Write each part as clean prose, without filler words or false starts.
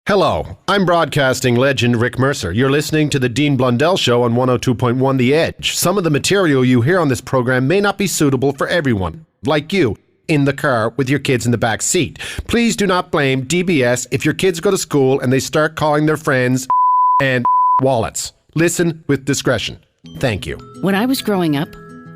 Hello, I'm broadcasting legend Rick Mercer. You're listening to the Dean Blundell Show on 102.1 The Edge. Some of the material you hear on this program may not be suitable for everyone, like you, in the car with your kids in the back seat. Please do not blame DBS if your kids go to school and they start calling their friends and wallets. Listen with discretion. Thank you. When I was growing up,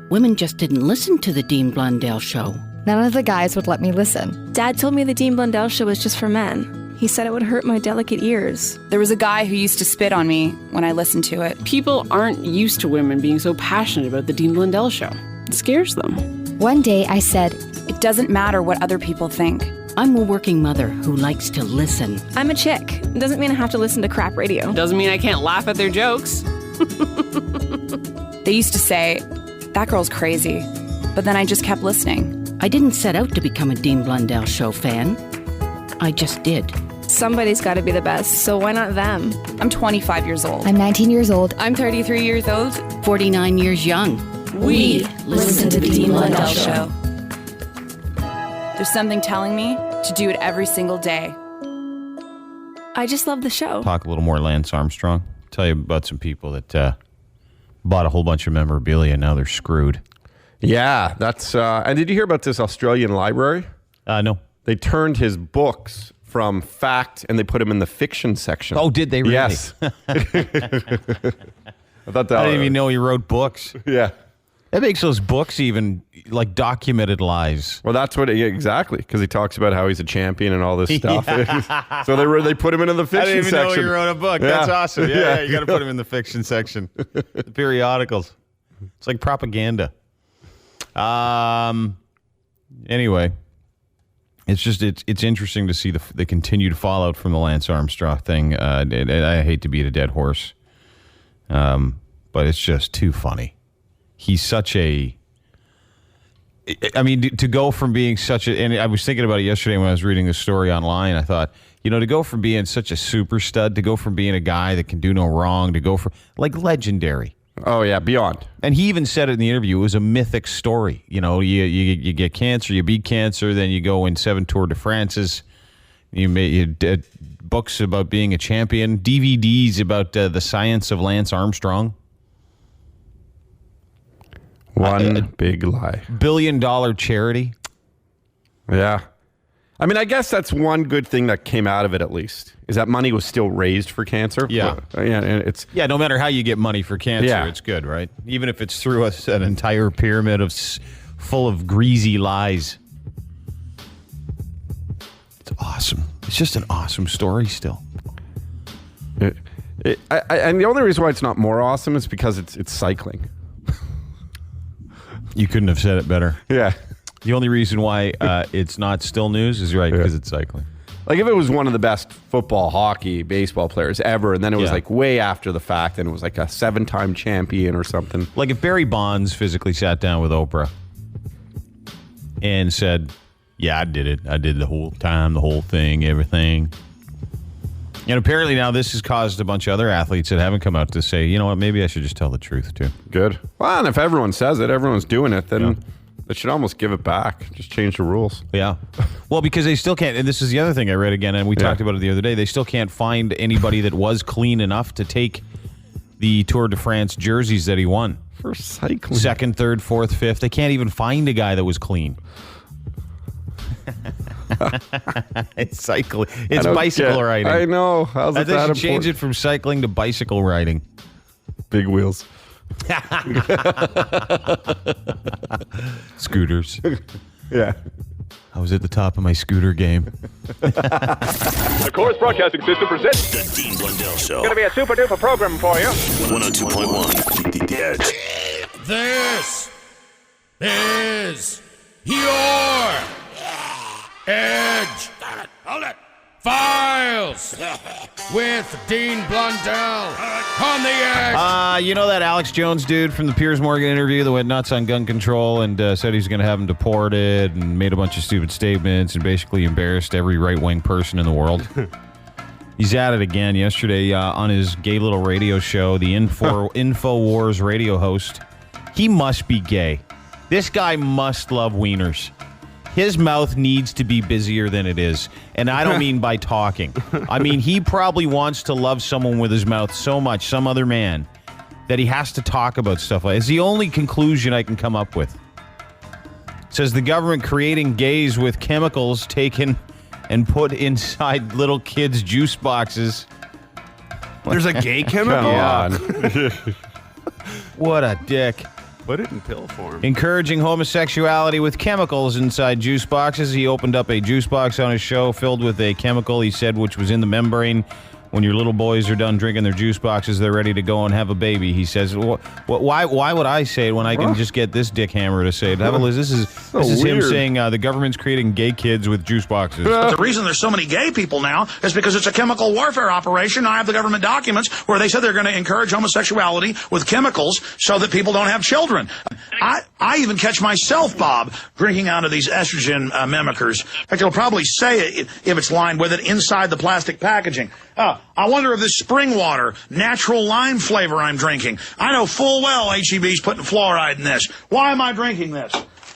women just didn't listen to the Dean Blundell Show. None of the guys would let me listen. Dad told me the Dean Blundell Show was just for men. He said it would hurt my delicate ears. There was a guy who used to spit on me when I listened to it. People aren't used to women being so passionate about the Dean Blundell Show. It scares them. One day I said, "It doesn't matter what other people think." I'm a working mother who likes to listen. I'm a chick. It doesn't mean I have to listen to crap radio. Doesn't mean I can't laugh at their jokes. They used to say, "That girl's crazy." But then I just kept listening. I didn't set out to become a Dean Blundell Show fan. I just did. Somebody's got to be the best, so why not them? I'm 25 years old. I'm 19 years old. I'm 33 years old. 49 years young. We listen to the Dean Blundell Show. There's something telling me to do it every single day. I just love the show. Talk a little more Lance Armstrong. Tell you about some people that bought a whole bunch of memorabilia and now they're screwed. Yeah, that's... and did you hear about this Australian library? No. They turned his books from fact and they put him in the fiction section. Oh, did they really? Yes. I thought that I didn't even know he wrote books. Yeah. That makes those books even like documented lies. Well, that's what... Yeah, exactly, because he talks about how he's a champion and all this stuff. Yeah. So they put him into the fiction section. I didn't even know he wrote a book. Yeah. That's awesome. Yeah, you got to put him in the fiction section. The periodicals. It's like propaganda. Anyway, it's interesting to see the continued fallout from the Lance Armstrong thing. I hate to beat a dead horse, but it's just too funny. He's such a... I mean, to go from being such a... And I was thinking about it yesterday when I was reading the story online. I thought, to go from being such a super stud, to go from being a guy that can do no wrong, to go from... Like, legendary. Oh, yeah, beyond. And he even said it in the interview. It was a mythic story. You get cancer, you beat cancer, then you go win 7 Tour de France's. You did books about being a champion, DVDs about the science of Lance Armstrong. One big lie. $1 billion charity. Yeah. I mean, I guess that's one good thing that came out of it, at least, is that money was still raised for cancer. Yeah. And no matter how you get money for cancer, It's good, right? Even if it's through an entire pyramid full of greasy lies. It's awesome. It's just an awesome story still. And the only reason why it's not more awesome is because it's cycling. You couldn't have said it better. Yeah. The only reason why it's not still news is because it's cycling. Like if it was one of the best football, hockey, baseball players ever, and then it was like way after the fact, and it was like a 7-time champion or something. Like if Barry Bonds physically sat down with Oprah and said, "Yeah, I did it. I did the whole time, the whole thing, everything." And apparently now this has caused a bunch of other athletes that haven't come out to say, you know what, maybe I should just tell the truth too. Good. Well, and if everyone says it, everyone's doing it, then they should almost give it back. Just change the rules. Yeah. Well, because they still can't, and this is the other thing I read again, and we talked about it the other day, they still can't find anybody that was clean enough to take the Tour de France jerseys that he won. For cycling. 2nd, 3rd, 4th, 5th. They can't even find a guy that was clean. It's cycling. It's bicycle riding. I know. How's it that important? Change it from cycling to bicycle riding. Big wheels. Scooters. Yeah. I was at the top of my scooter game. The Chorus Broadcasting System presents The Dean Blundell Show. Going to be a super duper program for you. 102.1 The Edge. This is your Edge. Hold it. Files with Dean Blundell on the Edge. You know that Alex Jones dude from the Piers Morgan interview that went nuts on gun control and said he's going to have him deported and made a bunch of stupid statements and basically embarrassed every right-wing person in the world? He's at it again yesterday on his gay little radio show, the InfoWars radio host. He must be gay. This guy must love wieners. his mouth needs to be busier than it is. And I don't mean by talking. I mean, he probably wants to love someone with his mouth so much, some other man, that he has to talk about stuff like that. It's the only conclusion I can come up with. It says the government creating gays with chemicals taken and put inside little kids' juice boxes. There's a gay chemical? What a dick. Put it in pill form. Encouraging homosexuality with chemicals inside juice boxes. He opened up a juice box on his show filled with a chemical, he said, which was in the membrane. When your little boys are done drinking their juice boxes, they're ready to go and have a baby. He says, why would I say it when I can just get this dick hammer to say it? This is him saying the government's creating gay kids with juice boxes. The reason there's so many gay people now is because it's a chemical warfare operation. I have the government documents where they said they're going to encourage homosexuality with chemicals so that people don't have children. I even catch myself, Bob, drinking out of these estrogen mimickers. In fact, it'll probably say it, if it's lined with it, inside the plastic packaging. I wonder if this spring water, natural lime flavor I'm drinking. I know full well HEB's putting fluoride in this. Why am I drinking this?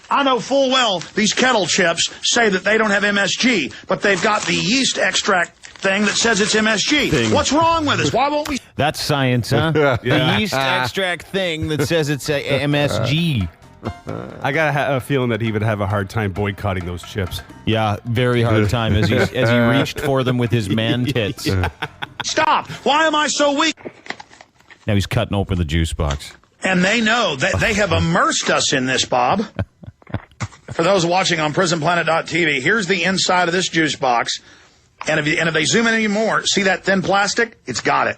I know full well these kettle chips say that they don't have MSG, but they've got the yeast extract thing that says it's MSG. What's wrong with us? Why won't we? That's science, huh? The yeast extract thing that says it's MSG. I got a feeling that he would have a hard time boycotting those chips. Yeah, very hard time as he reached for them with his man tits. Stop! Why am I so weak? Now he's cutting open the juice box. And they know that they have immersed us in this, Bob. For those watching on prisonplanet.tv, here's the inside of this juice box. And if they zoom in any more, see that thin plastic? It's got it.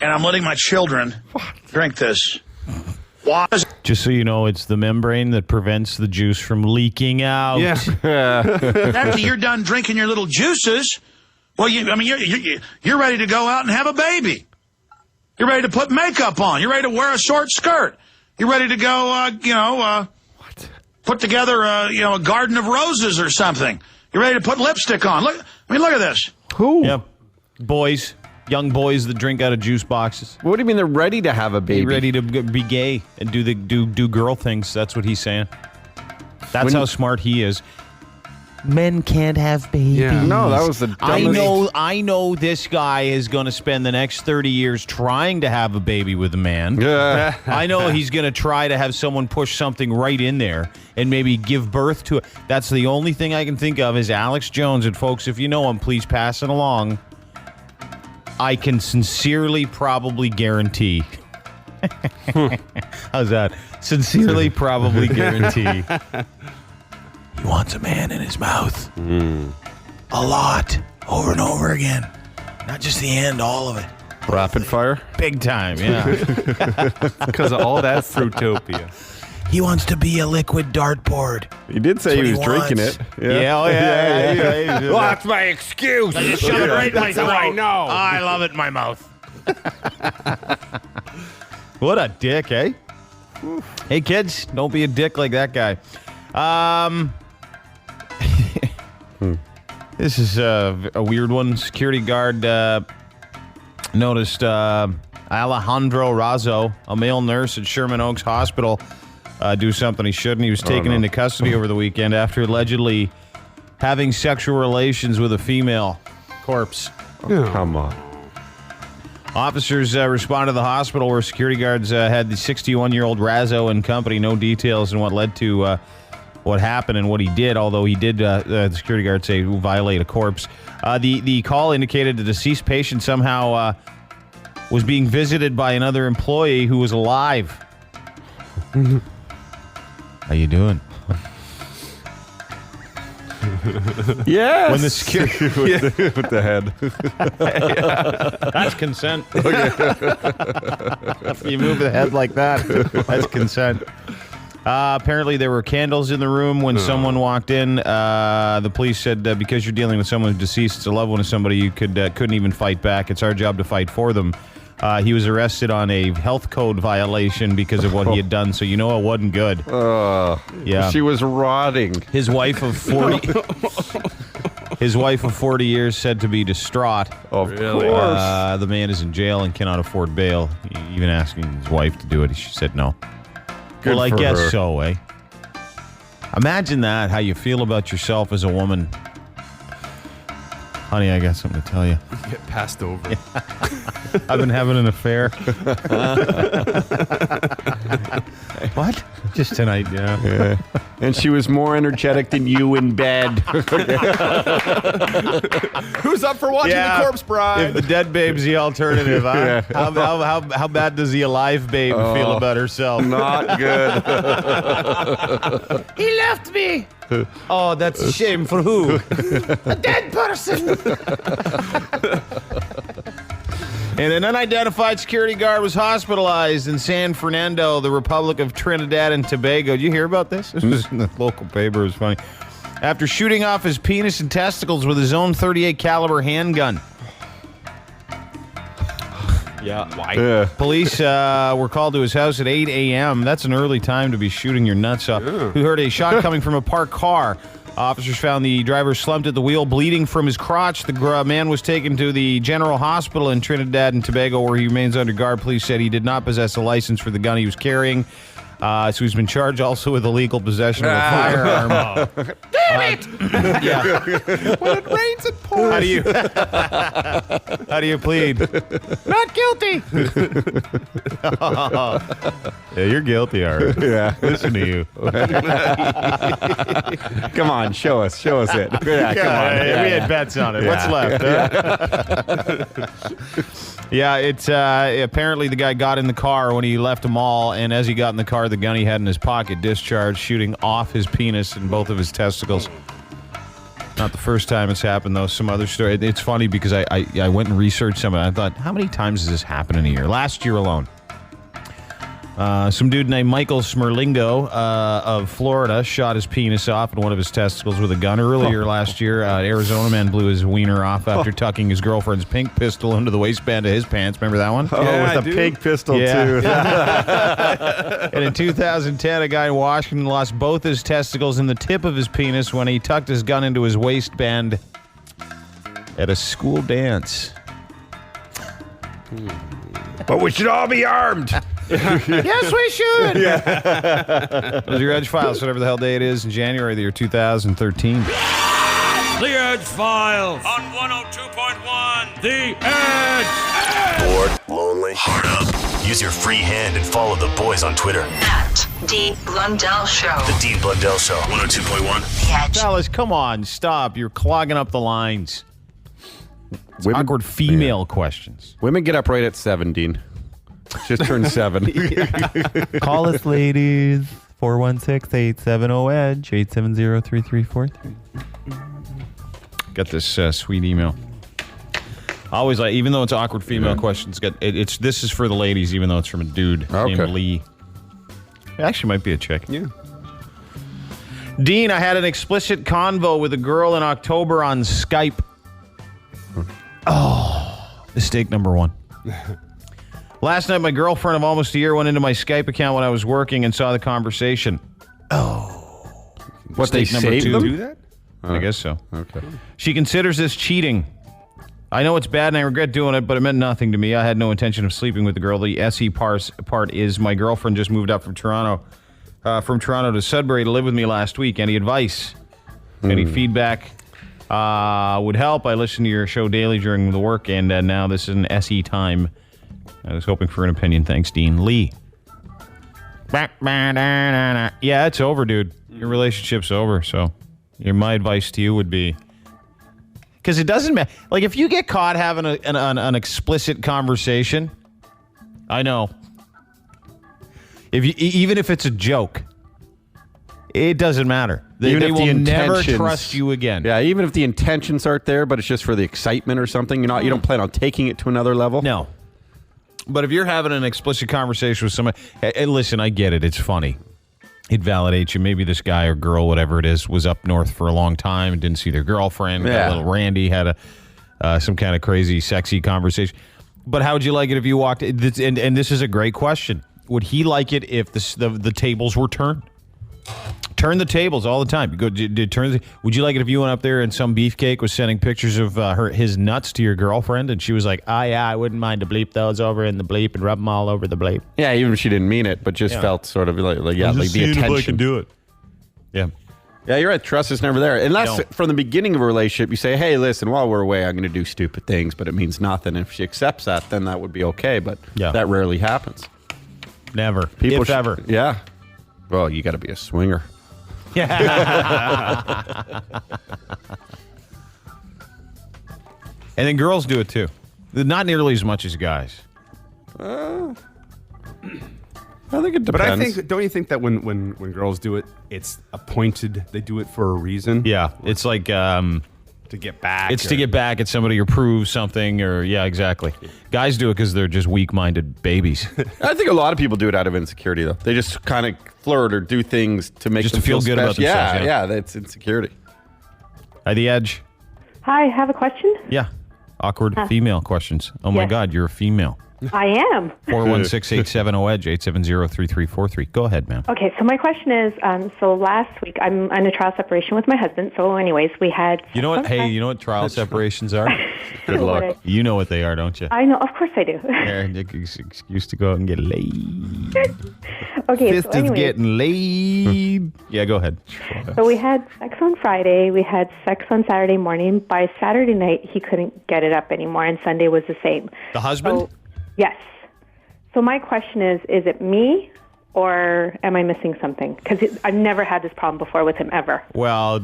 And I'm letting my children drink this. Why? Just so you know, it's the membrane that prevents the juice from leaking out. Yeah. After you're done drinking your little juices, well, you're ready to go out and have a baby. You're ready to put makeup on. You're ready to wear a short skirt. You're ready to go, put together, a garden of roses or something. You're ready to put lipstick on. Look at this. Who? Yep. Boys. Young boys that drink out of juice boxes. What do you mean they're ready to have a baby? Ready to be gay and do girl things. That's what he's saying. That's how smart he is. Men can't have babies. Yeah. No, that was the dumbest. I know this guy is going to spend the next 30 years trying to have a baby with a man. Yeah. I know he's going to try to have someone push something right in there and maybe give birth to it. That's the only thing I can think of is Alex Jones. And folks, if you know him, please pass it along. I can sincerely probably guarantee. How's that? Sincerely probably guarantee. He wants a man in his mouth. A lot. Over and over again. Not just the end, all of it. Rapid fire? Big time, yeah. Because of all that Fruitopia. He wants to be a liquid dartboard. He did say he was drinking it. Yeah. Well, that's my excuse. I just shove it right in my throat. I know. I love it in my mouth. What a dick, eh? Hey, kids, don't be a dick like that guy. This is a weird one. Security guard noticed Alejandro Razzo, a male nurse at Sherman Oaks Hospital, do something he shouldn't. He was taken into custody over the weekend after allegedly having sexual relations with a female corpse. Oh, come on. Officers responded to the hospital where security guards had the 61-year-old Razzo and company. No details on what led to what happened and what he did, although he did, the security guard say, violate a corpse. The call indicated the deceased patient somehow was being visited by another employee who was alive. How you doing? Yes. When the security with the head. That's consent. If you move the head like that, that's consent. Apparently, there were candles in the room when someone walked in. The police said because you're dealing with someone who's deceased, it's a loved one of somebody, you couldn't even fight back. It's our job to fight for them. He was arrested on a health code violation because of what he had done, so you know it wasn't good. Yeah, she was rotting. His wife of 40 years said to be distraught. Of course. The man is in jail and cannot afford bail. Even asking his wife to do it, she said no. Good well, I for guess her. so, eh? Imagine that, how you feel about yourself as a woman. Honey, I got something to tell you. You get passed over. I've been having an affair. What? Just tonight, yeah. And she was more energetic than you in bed. Who's up for watching The Corpse Bride? If the dead babe's the alternative, huh? How bad does the alive babe feel about herself? Not good. He left me. Oh, that's a shame. For who? A dead person. And an unidentified security guard was hospitalized in San Fernando, the Republic of Trinidad and Tobago. Did you hear about this? This was in the local paper. It was funny. After shooting off his penis and testicles with his own .38 caliber handgun. Yeah. Why? Police were called to his house at 8 a.m. That's an early time to be shooting your nuts off. Who heard a shot coming from a parked car. Officers found the driver slumped at the wheel, bleeding from his crotch. The man was taken to the General Hospital in Trinidad and Tobago, where he remains under guard. Police said he did not possess a license for the gun he was carrying. So he's been charged also with illegal possession of a firearm. Damn it! Yeah. When it rains, it pours. How do you plead? Not guilty. Yeah, you're guilty, Art. Yeah. Listen to you. Come on, show us it. Yeah, come on. We had bets on it. What's left? Yeah, it's apparently the guy got in the car when he left a mall, and as he got in the car, the gun he had in his pocket discharged, shooting off his penis and both of his testicles. Not the first time it's happened, though. Some other story. It's funny because I went and researched some, and I thought, how many times has this happened in a year? Last year alone. Some dude named Michael Smerlingo of Florida shot his penis off and one of his testicles with a gun. Earlier last year, Arizona man blew his wiener off after tucking his girlfriend's pink pistol into the waistband of his pants. Remember that one? With the pink pistol, too. And in 2010, a guy in Washington lost both his testicles and the tip of his penis when he tucked his gun into his waistband at a school dance. But we should all be armed. Yes, we should. Those are your Edge Files, whatever the hell day it is in January of the year 2013. The Edge Files on 102.1 The Edge. Bored, lonely, hard up. Use your free hand and follow the boys on Twitter. At Dean Blundell Show. The Dean Blundell Show, 102.1 The Edge. Fellas, come on, stop. You're clogging up the lines. It's awkward female questions. Women get up right at 7, Dean. Just turned 7. Call us, ladies. 416-870-EDGE, 870-3343. Got this sweet email. Always like, even though it's awkward female questions, this is for the ladies, even though it's from a dude named Lee. It actually might be a chick. Yeah. Dean, I had an explicit convo with a girl in October on Skype. Oh, mistake number 1. Last night, my girlfriend of almost a year went into my Skype account when I was working and saw the conversation. Oh. What, they saved them? Do that? I guess so. Okay. She considers this cheating. I know it's bad and I regret doing it, but it meant nothing to me. I had no intention of sleeping with the girl. The SE part is my girlfriend just moved up from Toronto to Sudbury to live with me last week. Any advice? Any feedback would help. I listen to your show daily during the work, and now this is an SE time. I was hoping for an opinion. Thanks, Dean. Lee. Yeah, it's over, dude. Your relationship's over, so my advice to you would be... Because it doesn't matter. Like, if you get caught having an explicit conversation, I know. Even if it's a joke, it doesn't matter. They will never trust you again. Yeah, even if the intentions aren't there, but it's just for the excitement or something, you don't plan on taking it to another level. No. But if you're having an explicit conversation with somebody, hey, listen, I get it. It's funny. It validates you. Maybe this guy or girl, whatever it is, was up north for a long time and didn't see their girlfriend. Yeah. Little Randy had some kind of crazy, sexy conversation. But how would you like it if you walked? And this is a great question. Would he like it if the tables were turned? Turn the tables all the time. Would you like it if you went up there and some beefcake was sending pictures of his nuts to your girlfriend and she was like, "Oh yeah, I wouldn't mind to bleep those over in the bleep and rub them all over the bleep." Yeah, even if she didn't mean it, but just felt sort of like the attention. If I can do it. Yeah. Yeah, you're right. Trust is never there. Unless from the beginning of a relationship, you say, hey, listen, while we're away, I'm going to do stupid things, but it means nothing. If she accepts that, then that would be okay. But that rarely happens. Never. People if ever. Yeah. Well, you got to be a swinger. Yeah. And then girls do it too. Not nearly as much as guys. I think it depends. But I think, don't you think that when girls do it, it's appointed, they do it for a reason? Yeah. It's like... to get back. It's to get back at somebody or prove something or... Yeah, exactly. Guys do it because they're just weak-minded babies. I think a lot of people do it out of insecurity, though. They just kind of flirt or do things to make just them to feel good about themselves. Yeah, that's insecurity. At the Edge. Hi, have a question? Yeah. Awkward female questions. Oh, my God, you're a female. I am. 416-870-EDGE, 870-3343. Go ahead, ma'am. Okay, so my question is, so last week, I'm in a trial separation with my husband. So anyways, we had... You know what? Hey, you know what trial separations are? Good luck. You know what they are, don't you? I know. Of course I do. They're an excuse to go out and get laid. Okay, Fist is getting laid. Yeah, go ahead. So we had sex on Friday. We had sex on Saturday morning. By Saturday night, he couldn't get it up anymore, and Sunday was the same. The husband? So, yes. So my question is it me or am I missing something? Because I've never had this problem before with him ever. Well,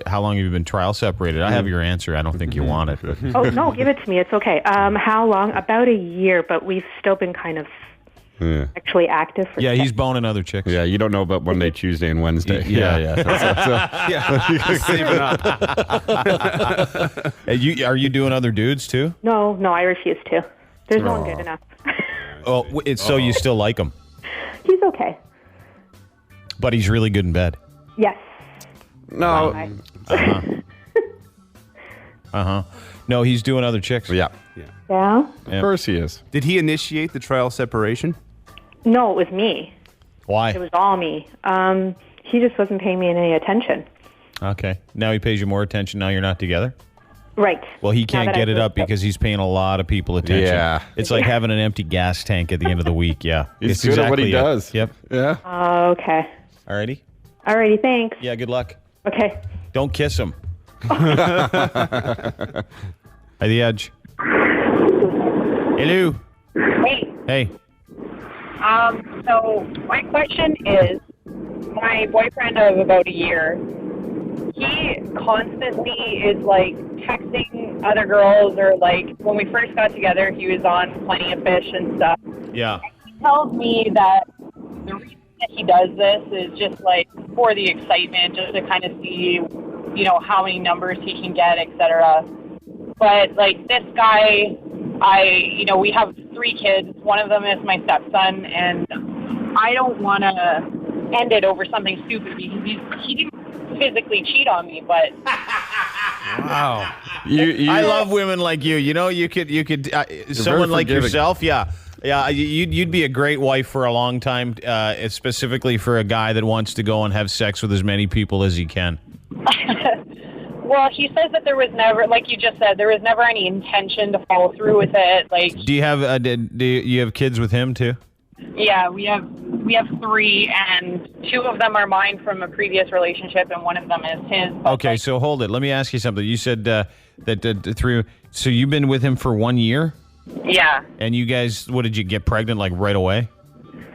how long have you been trial separated? I have your answer. I don't think you want it. But. Oh, no, give it to me. It's okay. How long? About a year, but we've still been kind of actually active. For he's boning other chicks. Yeah, you don't know about Monday, Tuesday, and Wednesday. Saving up. Are you doing other dudes, too? No, I refuse to. There's no one good enough. So you still like him? He's okay. But he's really good in bed? Yes. No. No, he's doing other chicks? Yeah. Of course he is. Did he initiate the trial separation? No, it was me. Why? It was all me. He just wasn't paying me any attention. Okay. Now he pays you more attention now you're not together? Right. Well, he can't get it up because he's paying a lot of people attention. Yeah. It's like having an empty gas tank at the end of the week. Yeah. He's good at what he does. Yep. Yeah. Okay. Alrighty. Alrighty, thanks. Yeah, good luck. Okay. Don't kiss him. At the Edge. Hello. Hey. So my question is, my boyfriend of about a year, he constantly is like texting other girls, or like when we first got together, he was on Plenty of Fish and stuff. Yeah. He tells me that the reason that he does this is just like for the excitement, just to kind of see, how many numbers he can get, etc. But like this guy, we have 3 kids. One of them is my stepson, and I don't want to end it over something stupid because he didn't physically cheat on me, but wow. I love women like you. You could someone like yourself. Yeah. You'd be a great wife for a long time, specifically for a guy that wants to go and have sex with as many people as he can. Well, he says that there was never, like you just said, there was never any intention to follow through with it. Like, do you have you have kids with him too? Yeah, we have 3, and 2 of them are mine from a previous relationship, and one of them is his. Okay, so hold it. Let me ask you something. You said that 3. So you've been with him for 1 year? Yeah. And you guys, what did you get pregnant like right away?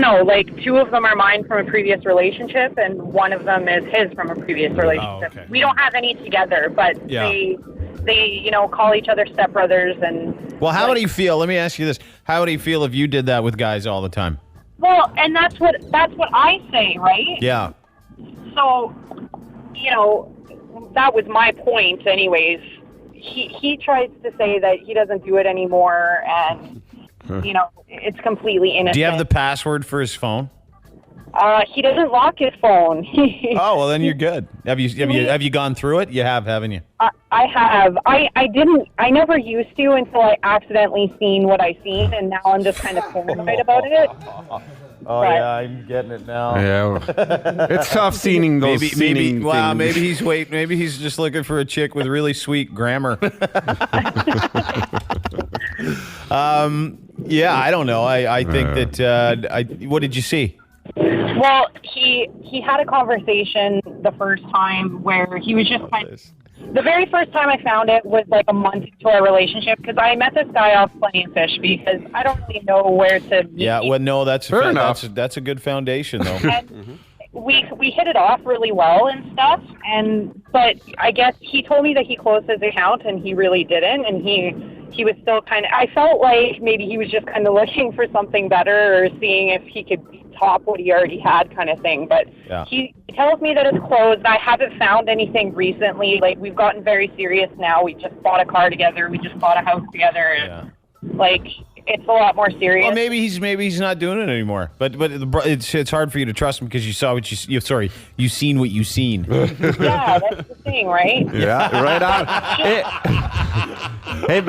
No, like 2 of them are mine from a previous relationship, and one of them is his from a previous relationship. Oh, okay. We don't have any together, but they call each other stepbrothers. And well, how would he feel? Let me ask you this: how would he feel if you did that with guys all the time? Well, and that's what I say, right? Yeah. So, that was my point, anyways. He tries to say that he doesn't do it anymore, and it's completely innocent. Do you have the password for his phone? He doesn't lock his phone. Oh, well, then you're good. Have you gone through it? You have, haven't you? I have. I didn't. I never used to until I accidentally seen what I seen, and now I'm just kind of paranoid about it. Oh, yeah, I'm getting it now. Yeah, it's tough seeing those. Maybe he's just looking for a chick with really sweet grammar. Yeah, I don't know. I think that. What did you see? Well, he had a conversation the first time where he was just the very first time I found it was like a month into our relationship because I met this guy off Plenty of Fish because I don't really know where to meet. Yeah, well, no, that's Fair enough. That's a good foundation, though. And we hit it off really well and stuff, but I guess he told me that he closed his account and he really didn't, and he was still kind of, I felt like maybe he was just kind of looking for something better or seeing if he could top what he already had kind of thing. But he tells me that it's closed. I haven't found anything recently. Like, we've gotten very serious now. We just bought a car together. We just bought a house together. Yeah. Like, it's a lot more serious. Well, maybe he's not doing it anymore. But it's hard for you to trust him because you saw what you seen what you seen. Yeah, that's the thing, right? Yeah, right on. Hey,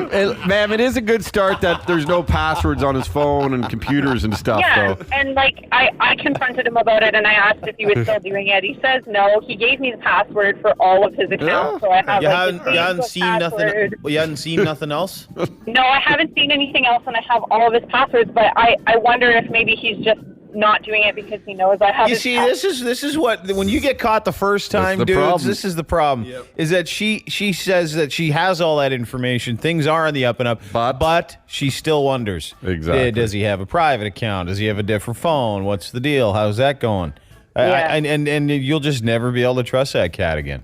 ma'am, it is a good start that there's no passwords on his phone and computers and stuff. Yeah, though. and like I confronted him about it, and I asked if he was still doing it. He says no. He gave me the password for all of his accounts, so I have You like, haven't seen nothing. Well, you haven't seen nothing else. No, I haven't seen anything else, and I have all of his passwords. But I wonder if maybe he's just not doing it because he knows I have. You see, this is what when you get caught the first time, dudes. Problem. This is the problem. Yep. Is that she says that she has all that information. Things are on the up and up, but she still wonders. Exactly. Does he have a private account? Does he have a different phone? What's the deal? How's that going? Yeah. And you'll just never be able to trust that cat again.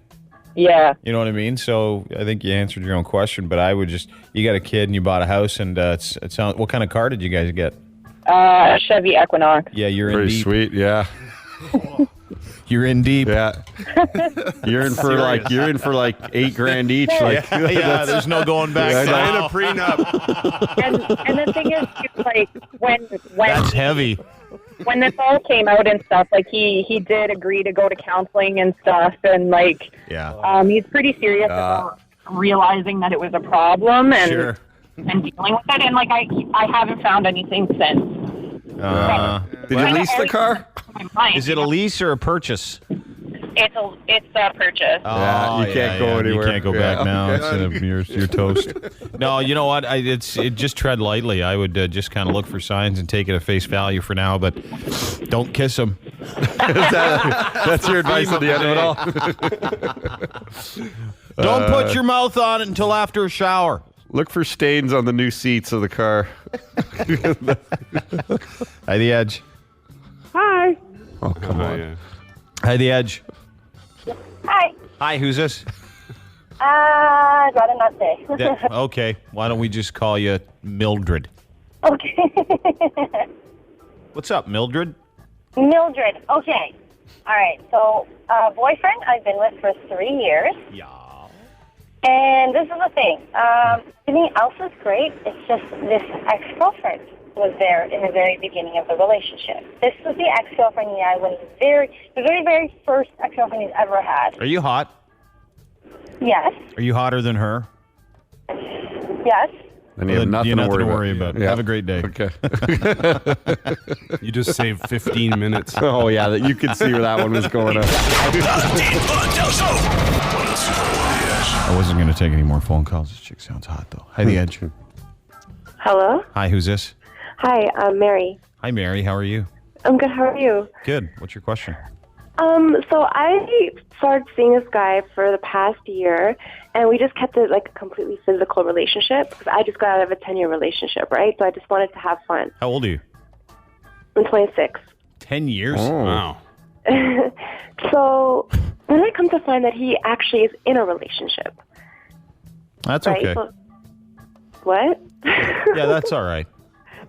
Yeah. You know what I mean? So I think you answered your own question, but I would you got a kid and you bought a house, and it sounds. What kind of car did you guys get? Chevy Equinox. Yeah, you're in Pretty deep. sweet, yeah. You're in deep. Yeah. You're in for like $8,000 each. Like, yeah, there's no going back. Sign a prenup. And the thing is, like when That's heavy. When this all came out and stuff, like he did agree to go to counseling and stuff, and like he's pretty serious about realizing that it was a problem and Sure. and dealing with it. And like I haven't found anything since. Did you lease the car? Is it a lease or a purchase? It's a purchase. Yeah, you can't go anywhere. You can't go back now. Okay. You're toast. No, you know what? It just tread lightly. I would just kind of look for signs and take it at face value for now, but don't kiss them. That's your advice at the end of it all? Don't put your mouth on it until after a shower. Look for stains on the new seats of the car. Hi, The Edge. Hi. Oh, come on. Yeah. Hi, The Edge. Hi. Hi, who's this? I'd rather not say. Okay, why don't we just call you Mildred? Okay. What's up, Mildred? Mildred. Okay. All right. So, boyfriend I've been with for 3 years. Yeah. And this is the thing. Everything else is great. It's just this ex-girlfriend was there in the very beginning of the relationship. This was the ex-girlfriend I was the very first ex-girlfriend he's ever had. Are you hot? Yes. Are you hotter than her? Yes. And you have nothing to worry about. Yeah. Have a great day. Okay. You just saved 15 minutes. Oh, yeah, that you could see where that one was going up. I wasn't going to take any more phone calls. This chick sounds hot, though. Hi, The Edge. Hello? Hi, who's this? Hi, I'm Mary. Hi, Mary. How are you? I'm good. How are you? Good. What's your question? So I started seeing this guy for the past year, and we just kept it like a completely physical relationship because I just got out of a 10-year relationship, right? So I just wanted to have fun. How old are you? I'm 26. 10 years? Oh. Wow. So then I come to find that he actually is in a relationship. That's right? okay. So, what? Yeah, that's all right.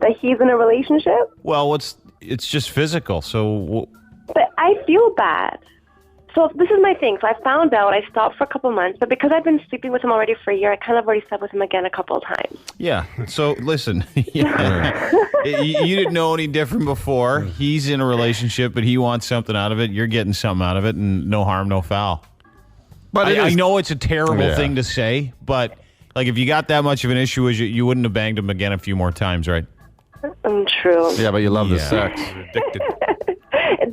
That he's in a relationship? Well, it's just physical, so... But I feel bad. So this is my thing. So I found out, I stopped for a couple months, but because I've been sleeping with him already for a year, I kind of already slept with him again a couple of times. Yeah. So listen, you didn't know any different before. He's in a relationship, but he wants something out of it. You're getting something out of it, and no harm, no foul. But I know it's a terrible thing to say, but like if you got that much of an issue, you wouldn't have banged him again a few more times, right? True. Yeah, but you love the sex. Addicted.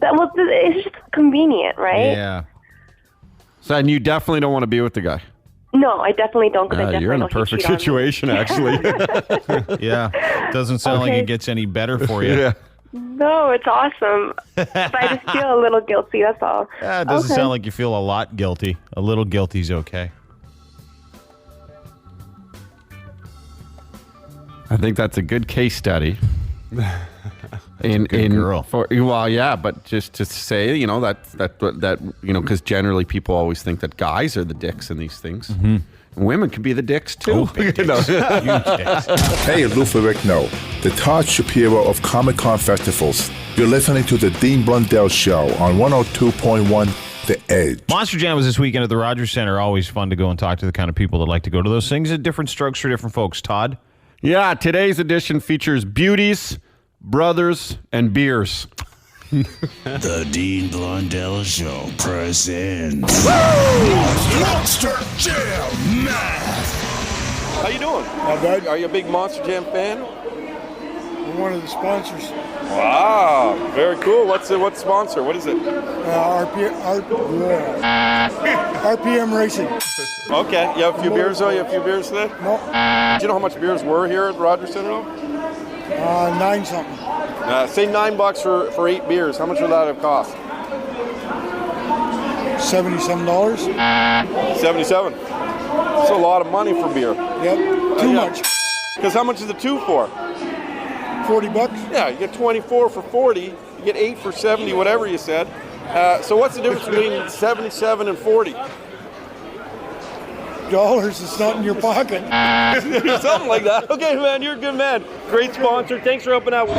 It's just convenient, right? Yeah. So, and you definitely don't want to be with the guy. No, I definitely don't. Because I definitely you're in know a perfect he'd cheat on me. situation, actually. Yeah. Doesn't sound like it gets any better for you. Yeah. No, it's awesome. But I just feel a little guilty, that's all. It doesn't sound like you feel a lot guilty. A little guilty's okay. I think that's a good case study. Girl. But just to say, because generally people always think that guys are the dicks in these things. Mm-hmm. Women can be the dicks too. Big dicks. Huge dicks. Hey, Luther Rick No, the Todd Shapiro of Comic-Con festivals. You're listening to the Dean Blundell Show on 102.1 The Edge. Monster Jam was this weekend at the Rogers Center. Always fun to go and talk to the kind of people that like to go to those things. Different strokes for different folks. Todd? Yeah, today's edition features beauties, brothers, and beers. The Dean Blundell Show presents Monster Jam Math. How you doing? Not bad. Are you a big Monster Jam fan? We're one of the sponsors. Wow, very cool. What's sponsor? What is it? RPM Racing. Okay, you have a few beers though? You have a few beers today? No. Do you know how much beers were here at Rogers Center? 9 something. Say $9 for 8 beers. How much would that have cost? $77. 77. That's a lot of money for beer. Yep. Too much. Because how much is the 2 for? $40. Yeah, you get 24 for 40. You get 8 for 70, whatever you said. So what's the difference between 77 and 40? Dollars, it's not in your pocket. Something like that. Okay, man, you're a good man. Great sponsor. Thanks for helping out.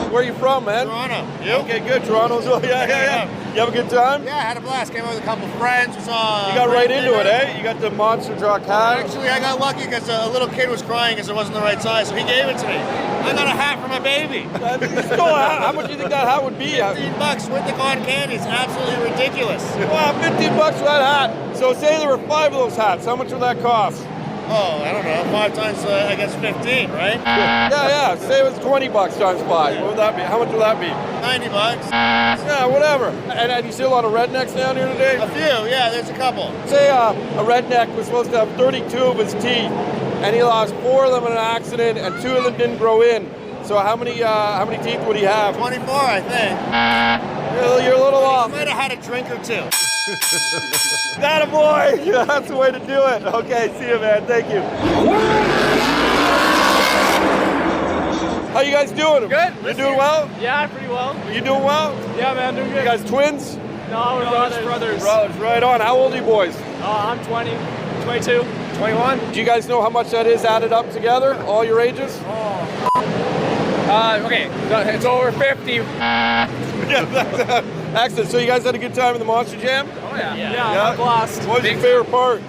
Where are you from, man? Toronto. You? Okay, good. Toronto as well. Yeah. You have a good time? Yeah, I had a blast. Came out with a couple friends. We saw. You got right into it, eh? You got the monster truck hat. Actually, I got lucky because a little kid was crying because it wasn't the right size, so he gave it to me. I got a hat for my baby. How much do you think that hat would be? $15 with the cotton candy. It's absolutely ridiculous. Wow, $15 for that hat. So say there were 5 of those hats. How much would that cost? Oh, I don't know. 5 times, I guess 15, right? Yeah. Say it was $20 times 5. What would that be? How much would that be? $90. Yeah, whatever. And you see a lot of rednecks down here today? A few, yeah. There's a couple. Say a redneck was supposed to have 32 of his teeth, and he lost 4 of them in an accident, and 2 of them didn't grow in. So how many teeth would he have? 24, I think. You're a little off. He might have had a drink or 2. That a boy! Yeah, that's the way to do it. Okay, see you, man. Thank you. How you guys doing? Good. You doing well? Yeah, pretty well. You doing well? Yeah, man, doing good. You guys twins? No, we're brothers. Brothers, right on. How old are you boys? I'm 20, 22, 21. Do you guys know how much that is added up together? All your ages? Okay, it's over 50. Excellent. So you guys had a good time in the Monster Jam? Oh, yeah. Yeah, blast. What was your favorite part?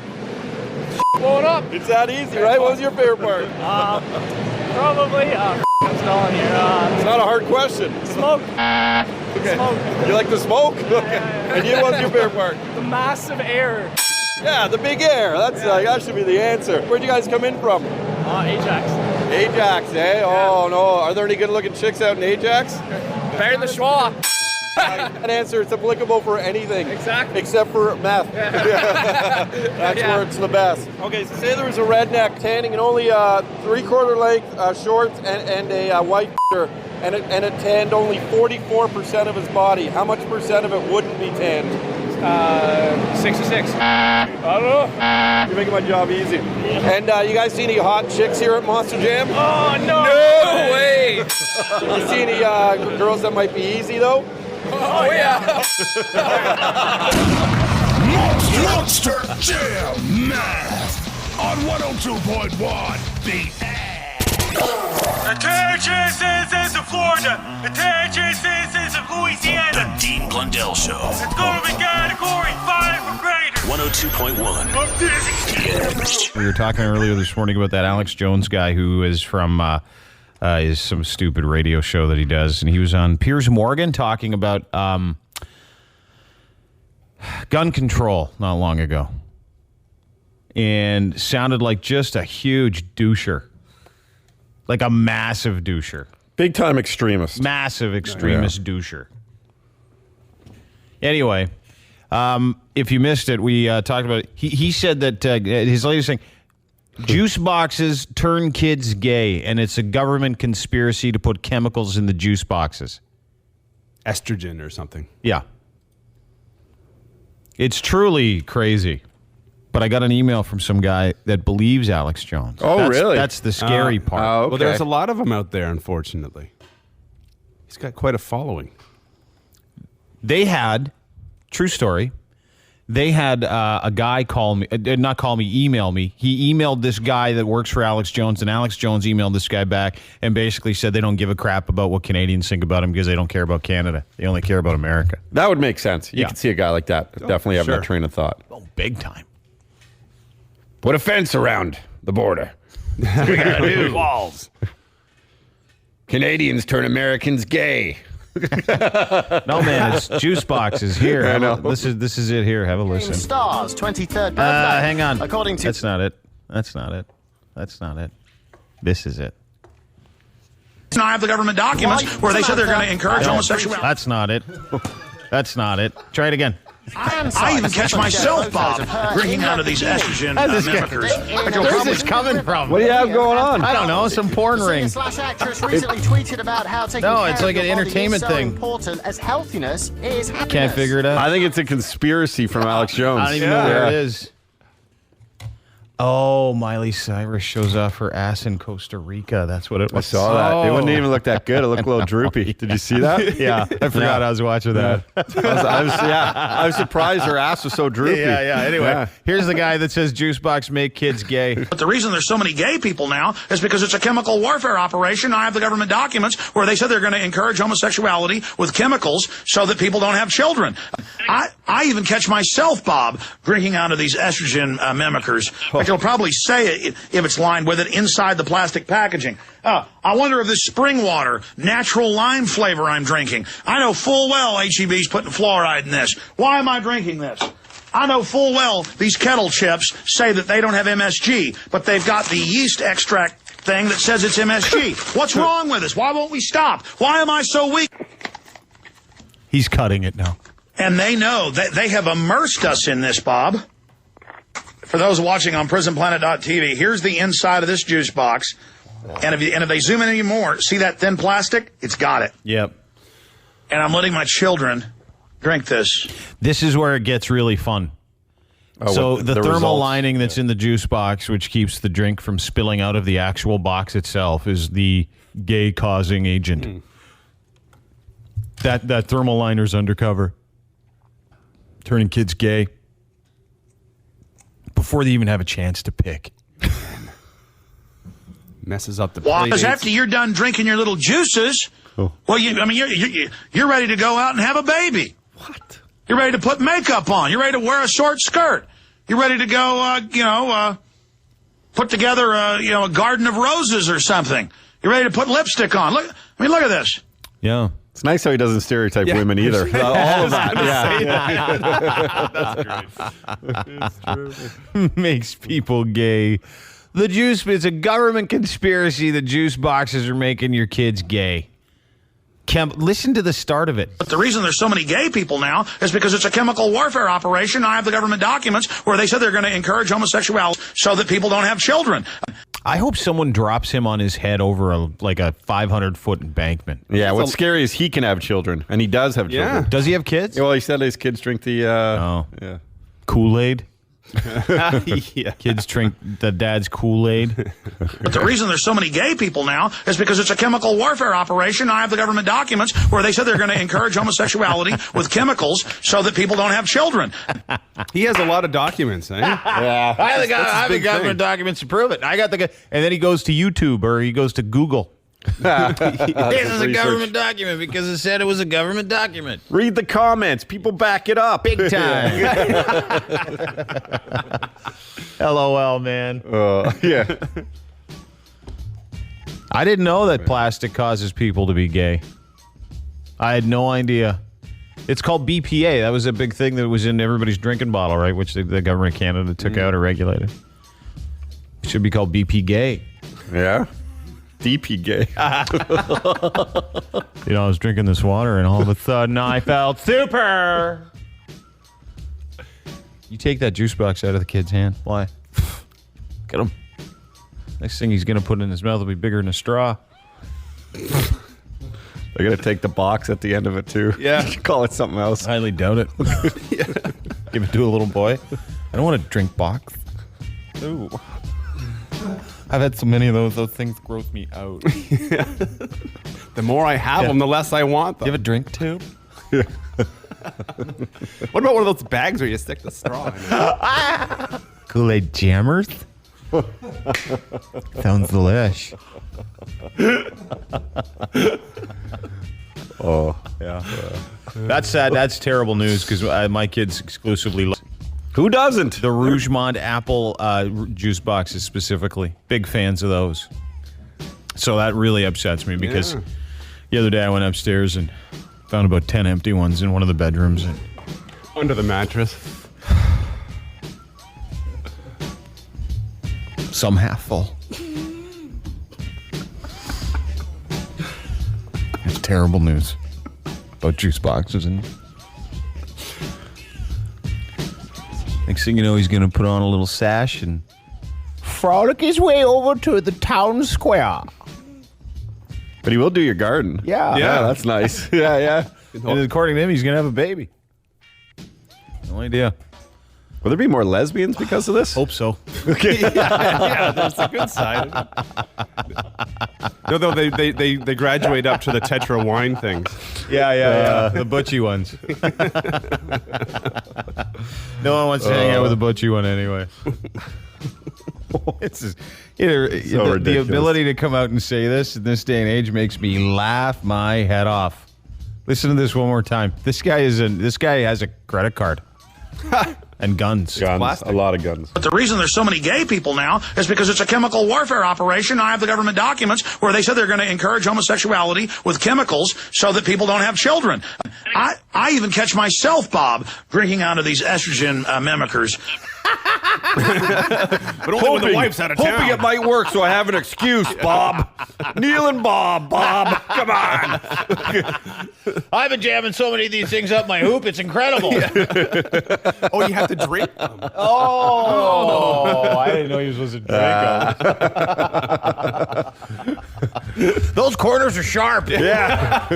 Blowing up. It's that easy, right? What was your favorite part? Probably, I'm stalling here. It's not a hard question. Smoke. Okay. Smoke. You like the smoke? Yeah. And you, what's your favorite part? The massive air. Yeah, the big air. That should be the answer. Where'd you guys come in from? Ajax. Ajax, eh? Oh, no. Are there any good-looking chicks out in Ajax? Better than the Schwa. That answer is applicable for anything. Exactly. Except for meth. That's where it's the best. Okay, so say there was a redneck tanning in only 3/4 length shorts and a white and it tanned only 44% of his body. How much percent of it wouldn't be tanned? 66. I don't know. You're making my job easy. And you guys see any hot chicks here at Monster Jam? Oh, no way. You see any girls that might be easy, though? Oh, yeah. Monster Jam Math on 102.1 The Edge. Attention citizens of Florida. Attention citizens of Louisiana. The Dean Blundell Show. It's going to be category 5 or greater. 102.1 I'm dizzy. The Edge. We were talking earlier this morning about that Alex Jones guy who is from is some stupid radio show that he does, and he was on Piers Morgan talking about gun control not long ago, and sounded like just a huge doucher, like a massive doucher, big time extremist, massive extremist doucher. Anyway, if you missed it, we talked about it. He said that his latest thing. Juice boxes turn kids gay, and it's a government conspiracy to put chemicals in the juice boxes. Estrogen or something. Yeah. It's truly crazy. But I got an email from some guy that believes Alex Jones. Oh, really? That's the scary part. Well, there's a lot of them out there, unfortunately. He's got quite a following. They had, true story, they had a guy email me. He emailed this guy that works for Alex Jones, and Alex Jones emailed this guy back and basically said they don't give a crap about what Canadians think about him because they don't care about Canada. They only care about America. That would make sense. You could see a guy like that definitely have that train of thought. Oh, big time. Put a fence around the border. We gotta do walls. Canadians turn Americans gay. No, man, it's juice boxes. Here, this is it. Here, have a listen. Stars 23rd birthday. Hang on. According to That's not it. This is it. I have the government documents where they said they're going to encourage homosexuality. That's not it. That's not it. Try it again. I even catch myself, Bob, drinking out of these estrogen mimickers. Where's this coming from? What do you have going on? I don't know. Some porn ring. /actress recently tweeted about how taking No, care it's of like your an body entertainment is so thing. important as healthiness is happiness. Can't figure it out. I think it's a conspiracy from Alex Jones. I don't even know where it is. Oh, Miley Cyrus shows off her ass in Costa Rica. That's what it was. I saw that. It wouldn't even look that good. It looked a little droopy. Did you see that? Yeah, I forgot I was watching that. I was surprised her ass was so droopy. Yeah. Anyway, here's the guy that says juice box make kids gay. But the reason there's so many gay people now is because it's a chemical warfare operation. I have the government documents where they said they're going to encourage homosexuality with chemicals so that people don't have children. I even catch myself, Bob, drinking out of these estrogen mimickers. But you'll probably say it if it's lined with it inside the plastic packaging. I wonder if this spring water, natural lime flavor I'm drinking. I know full well HEB's putting fluoride in this. Why am I drinking this? I know full well these kettle chips say that they don't have MSG, but they've got the yeast extract thing that says it's MSG. What's wrong with us? Why won't we stop? Why am I so weak? He's cutting it now. And they know that they have immersed us in this, Bob. For those watching on prisonplanet.tv, here's the inside of this juice box. And if they zoom in any more, see that thin plastic? It's got it. Yep. And I'm letting my children drink this. This is where it gets really fun. So the thermal results. lining that's in the juice box, which keeps the drink from spilling out of the actual box itself, is the gay-causing agent. That thermal liner's undercover. Turning kids gay. Before they even have a chance to pick. Messes up the Well, because after you're done drinking your little juices, well, you're ready to go out and have a baby. What? You're ready to put makeup on. You're ready to wear a short skirt. You're ready to go, put together, a garden of roses or something. You're ready to put lipstick on. Look at this. Yeah. It's nice how he doesn't stereotype women either. All of that. That's great. Makes people gay. The juice, it's a government conspiracy. The juice boxes are making your kids gay. Listen to the start of it. But the reason there's so many gay people now is because it's a chemical warfare operation. I have the government documents where they said they're going to encourage homosexuality so that people don't have children. I hope someone drops him on his head over a 500-foot embankment. Yeah, what's scary is he can have children, and he does have children. Does he have kids? Well, he said his kids drink the Kool-Aid. Kids drink the dad's Kool-Aid. But the reason there's so many gay people now is because it's a chemical warfare operation. I have the government documents where they said they're going to encourage homosexuality with chemicals so that people don't have children. He has a lot of documents, eh? Yeah. I have the government documents to prove it. I got and then he goes to YouTube or he goes to Google. This is a government document because it said it was a government document. Read the comments. People back it up. Big time. LOL, man. Yeah. I didn't know that plastic causes people to be gay. I had no idea. It's called BPA. That was a big thing that was in everybody's drinking bottle, right? Which the government of Canada took out or regulated. It should be called BP gay. Yeah. DP gay. I was drinking this water and all of a sudden I felt super. You take that juice box out of the kid's hand. Why? Get him. Next thing he's going to put in his mouth will be bigger than a straw. They're going to take the box at the end of it, too. Yeah. Call it something else. Highly doubt it. Give it to a little boy. I don't want to drink box. Ooh. I've had so many of those. Those things gross me out. The more I have them, the less I want them. You have a drink tube? What about one of those bags where you stick the straw in it? Kool-Aid jammers? Sounds delish. Oh, yeah. That's sad. That's terrible news because my kids exclusively. Who doesn't? The Rougemont apple juice boxes specifically. Big fans of those. So that really upsets me because the other day I went upstairs and found about 10 empty ones in one of the bedrooms. Under the mattress. Some half full. It's terrible news about juice boxes. And next thing you know, he's going to put on a little sash and frolic his way over to the town square. But he will do your garden. Yeah. Yeah, that's nice. Yeah. And according to him, he's going to have a baby. No idea. Will there be more lesbians because of this? Hope so. Okay. Yeah, there's a good side. No, they graduate up to the Tetra wine things. Yeah. The butchy ones. No one wants to hang out with a butchy one anyway. It's just, the ability to come out and say this in this day and age makes me laugh my head off. Listen to this one more time. This guy has a credit card. And guns. A lot of guns. But the reason there's so many gay people now is because it's a chemical warfare operation. I have the government documents where they said they're going to encourage homosexuality with chemicals so that people don't have children. I even catch myself, Bob, drinking out of these estrogen mimickers. But only when the wife's out of town. Hoping it might work so I have an excuse, Bob. Neil and Bob, come on. I've been jamming so many of these things up my hoop, it's incredible. Oh, you have to drink them. Oh, I didn't know he was supposed to drink them. Those corners are sharp. Yeah.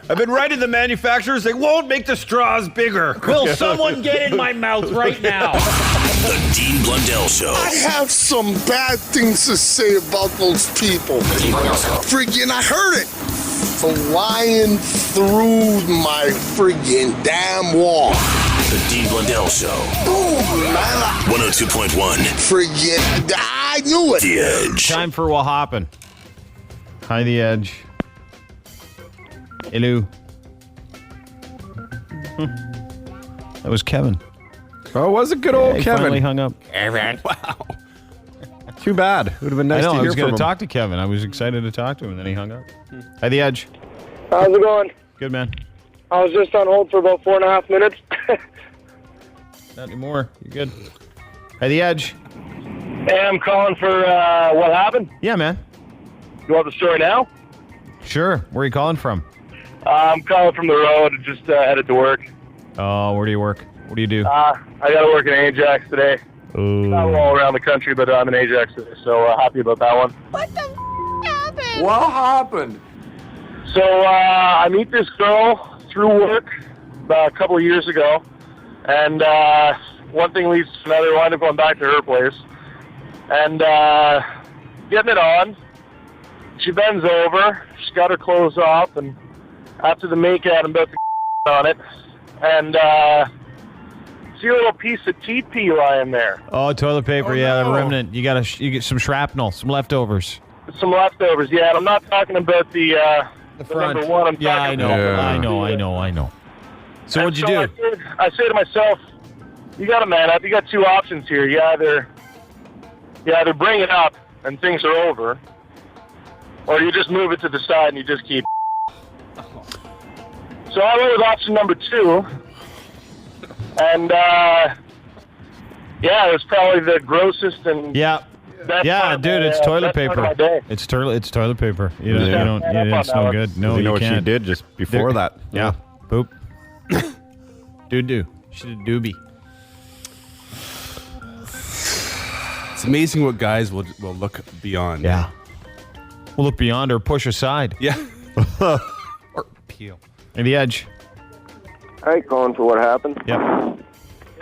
I've been writing the manufacturers. They won't make the straws bigger. Will someone get in my mouth right now? The Dean Blundell Show. I have some bad things to say about those people. Friggin', I heard it. Flying through my friggin' damn wall. The Dean Blundell Show. Boom, man. 102.1. Friggin', I knew it. The Edge. Time for Wha Happened. Hi, The Edge. Hello. That was Kevin. Oh, was it good old he Kevin? Finally hung up. Wow. Too bad. It would have been nice to hear I was from going him. to talk to Kevin. I was excited to talk to him, and then he hung up. Hi, The Edge. How's it going? Good, man. I was just on hold for about 4.5 minutes. Not anymore. You're good. Hi, The Edge. Hey, I'm calling for What Happened? Yeah, man. You want the story now? Sure. Where are you calling from? I'm calling from the road, just headed to work. Oh, where do you work? What do you do? I got to work in Ajax today. Ooh. Not all around the country, but I'm in Ajax today, so happy about that one. What the happened? What happened? So I meet this girl through work a couple of years ago, and one thing leads to another. I wind up going back to her place, and getting it on. She bends over, she's got her clothes off, and after the make-out, I'm about to on it, and see a little piece of TP lying there. Oh, toilet paper. The remnant. You get some shrapnel, some leftovers. Some leftovers, yeah. And I'm not talking about the front. number one. I'm talking about I know. So what'd you do? I say to myself, you got to man up. You got two options here. You either bring it up and things are over, or you just move it to the side and you just keep. So I went with option number 2, and it was probably the grossest and dude, it's toilet paper. It's toilet paper. It's no good. No, you know what can't. she did just before that? Yeah, poop. Do. She did doobie. It's amazing what guys will look beyond. Yeah. We'll look beyond or push aside. Yeah. Or peel. And the edge. Hey, calling for What Happened? Yep.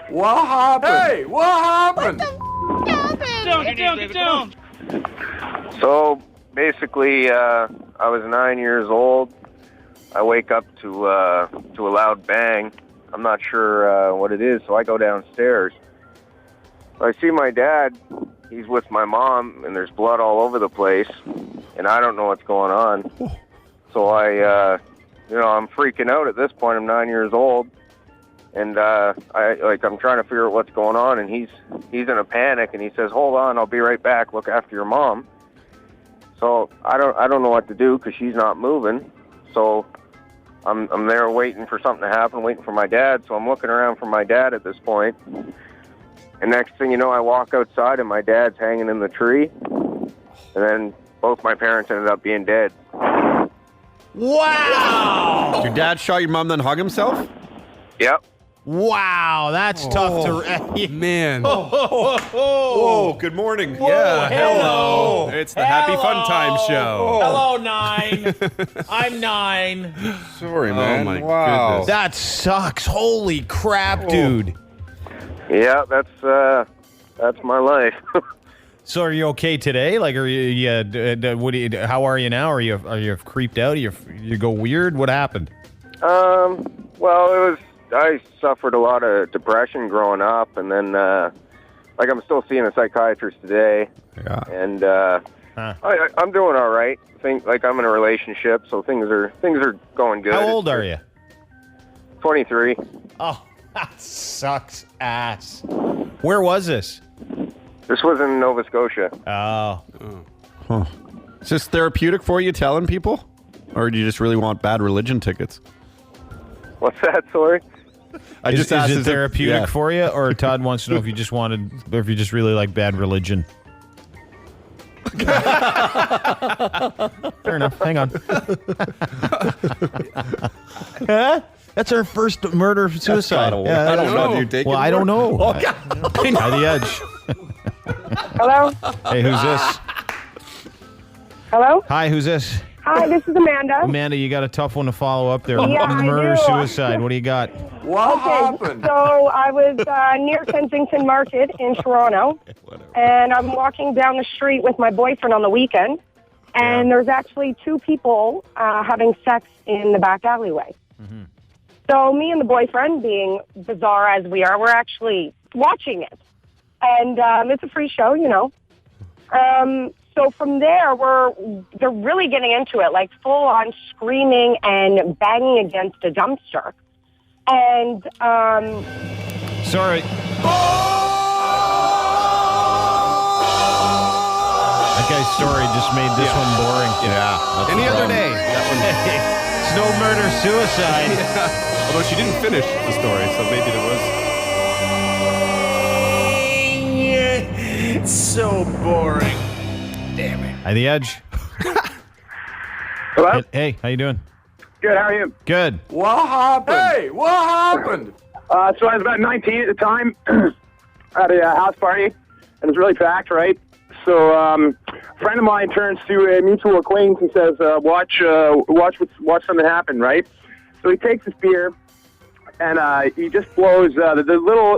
What happened? Hey, what happened? Get down. So basically, I was 9 years old. I wake up to a loud bang. I'm not sure what it is, so I go downstairs. I see my dad. He's with my mom, and there's blood all over the place, and I don't know what's going on. So I'm freaking out at this point. I'm 9 years old, and I'm trying to figure out what's going on, and he's in a panic, and he says, "Hold on, I'll be right back. Look after your mom." So I don't know what to do because she's not moving. So I'm there waiting for something to happen, waiting for my dad. So I'm looking around for my dad at this point. And next thing you know, I walk outside and my dad's hanging in the tree. And then both my parents ended up being dead. Wow! Did your dad shot your mom then hug himself? Yep. Wow, that's tough to... Man. Whoa, good morning. Yeah, hello. It's the Happy Fun Time Show. Hello, 9. I'm 9. Sorry, man. Oh, my goodness. That sucks. Holy crap, dude. Yeah, that's my life. So are you okay today? Like, are you? How are you now? Are you creeped out? You go weird? What happened? Well, I suffered a lot of depression growing up, and then I'm still seeing a psychiatrist today. Yeah. And I'm doing all right. I'm in a relationship, so things are going good. How old are you? 23. Oh, that sucks ass. Where was this? This was in Nova Scotia. Oh. Huh. Is this therapeutic for you, telling people? Or do you just really want bad religion tickets? What's that, sorry? Is it therapeutic for you? Or Todd wants to know if you just really like bad religion. Fair enough. Hang on. That's our first murder-suicide. I don't know. Do you take it? I don't know. Oh, By the edge. Hello? Hey, who's this? Hello? Hi, who's this? Hi, this is Amanda. Amanda, you got a tough one to follow up there. Yeah, I Murder-suicide. What do you got? What happened? So I was near Kensington Market in Toronto, and I'm walking down the street with my boyfriend on the weekend, and there's actually two people having sex in the back alleyway. Mm-hmm. So me and the boyfriend, being bizarre as we are, we're actually watching it. And it's a free show, you know. So from there, they're really getting into it, like full on screaming and banging against a dumpster. And sorry. That guy's story just made this one boring. Yeah. Any other day. It's no murder-suicide. Although she didn't finish the story, so maybe there was. It's so boring. Damn it. Hi, the edge. Hello? Hey, how you doing? Good, how are you? Good. What happened? Hey, what happened? So I was about 19 at the time at a house party, and it was really packed, right? So a friend of mine turns to a mutual acquaintance and says, watch something happen, right? So he takes his beer, and he just blows the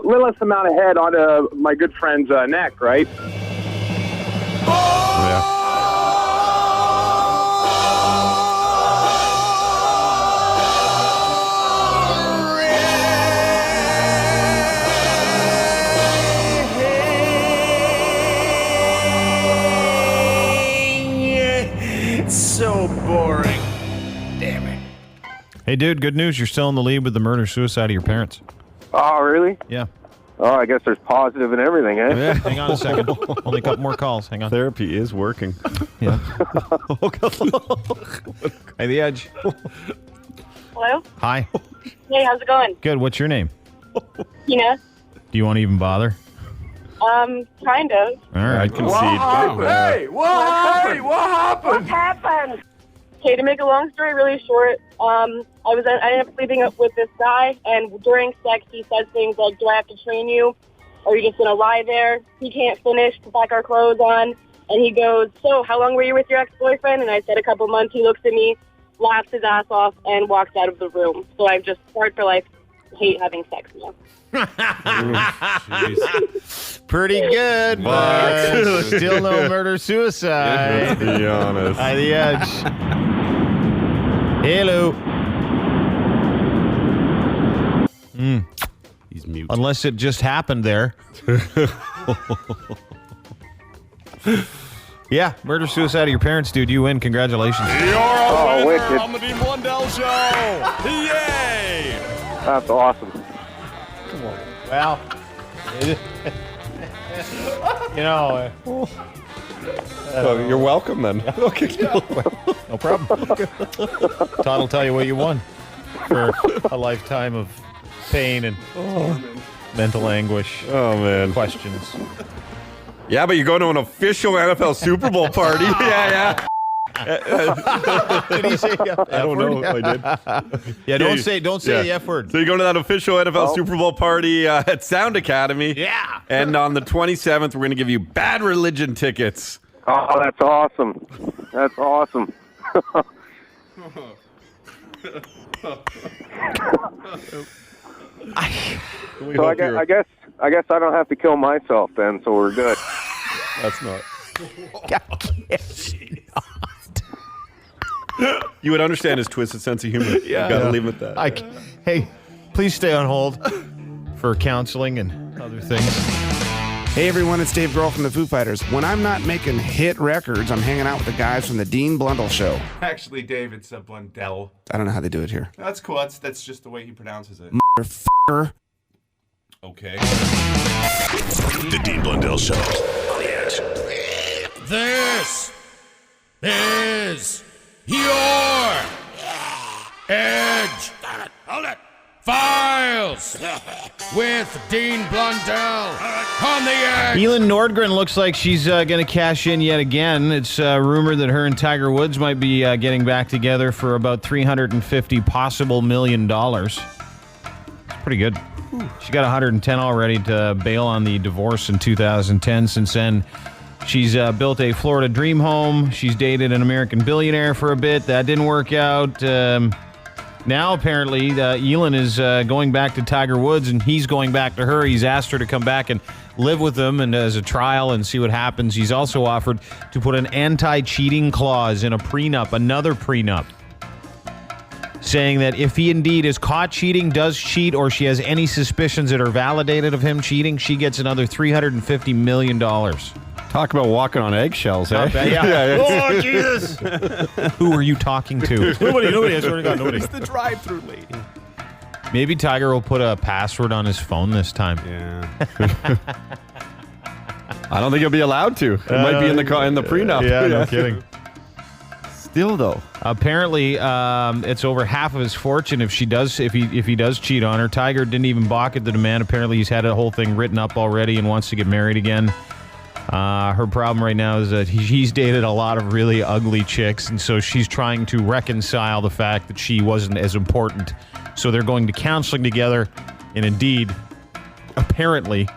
littlest amount of head onto my good friend's neck, right? Yeah. It's so boring. Damn it. Hey, dude, good news. You're still in the lead with the murder-suicide of your parents. Oh, really? Yeah. Oh, I guess there's positive in everything, eh? Yeah. Hang on a second. Only a couple more calls. Hang on. Therapy is working. Yeah. Hey, the edge. Hello? Hi. Hey, how's it going? Good. What's your name? Tina. Do you want to even bother? Kind of. All right. I concede. Hey, what happened? What happened? What happened? Okay, to make a long story really short, I ended up sleeping up with this guy, and during sex, he says things like, "Do I have to train you?" are you just going to lie there? He can't finish, put back our clothes on. And he goes, so how long were you with your ex-boyfriend? And I said a couple months. He looks at me, laughs his ass off, and walks out of the room. So I've just started for life, hate having sex now. Pretty good, but still no murder-suicide. To be honest. By the edge. Hello. He's mute. Unless it just happened there. Yeah, murder-suicide of your parents, dude. You win. Congratulations. You're a winner wicked. on the Dean Blundell Show. Yay! That's awesome. Well, you know. You're welcome then. Okay. No problem. Todd will tell you what you won for a lifetime of pain and mental anguish. Oh, man. Questions. Yeah, but you're going to an official NFL Super Bowl party. Yeah. Did he say I don't know if I did. Yeah, don't say the F word. So you're going to that official NFL Super Bowl party at Sound Academy. Yeah. And on the 27th, we're going to give you Bad Religion tickets. Oh, that's awesome. That's awesome. So I guess I don't have to kill myself then, so we're good. That's not. You would understand his twisted sense of humor. Yeah. You got to leave it at that. Hey, please stay on hold for counseling and other things. Hey everyone, it's Dave Grohl from the Foo Fighters. When I'm not making hit records, I'm hanging out with the guys from the Dean Blundell Show. Actually, Dave, it's Blundell. I don't know how they do it here. That's cool. That's just the way he pronounces it. Motherfucker. Okay. The Dean Blundell Show. On the edge. This is your Edge. Hold it. Files with Dean Blundell on the edge. Elin Nordgren looks like she's going to cash in yet again. It's rumored that her and Tiger Woods might be getting back together for about $350 possible million. It's pretty good. She got 110 already to bail on the divorce in 2010. Since then, she's built a Florida dream home. She's dated an American billionaire for a bit. That didn't work out. Now, apparently, Elin is going back to Tiger Woods, and he's going back to her. He's asked her to come back and live with him and as a trial and see what happens. He's also offered to put an anti-cheating clause in a prenup, another prenup, saying that if he indeed is caught cheating, does cheat, or she has any suspicions that are validated of him cheating, she gets another $350 million. Talk about walking on eggshells, eh? Yeah. Oh, Jesus! Who are you talking to? Nobody. I swear to God, nobody. It's the drive-through lady. Maybe Tiger will put a password on his phone this time. Yeah. I don't think he'll be allowed to. It might be in the prenup. Yeah, no kidding. Still, though, apparently, it's over half of his fortune if he does cheat on her. Tiger didn't even balk at the demand. Apparently, he's had a whole thing written up already and wants to get married again. Her problem right now is that he's dated a lot of really ugly chicks, and so she's trying to reconcile the fact that she wasn't as important. So they're going to counseling together, and indeed, apparently,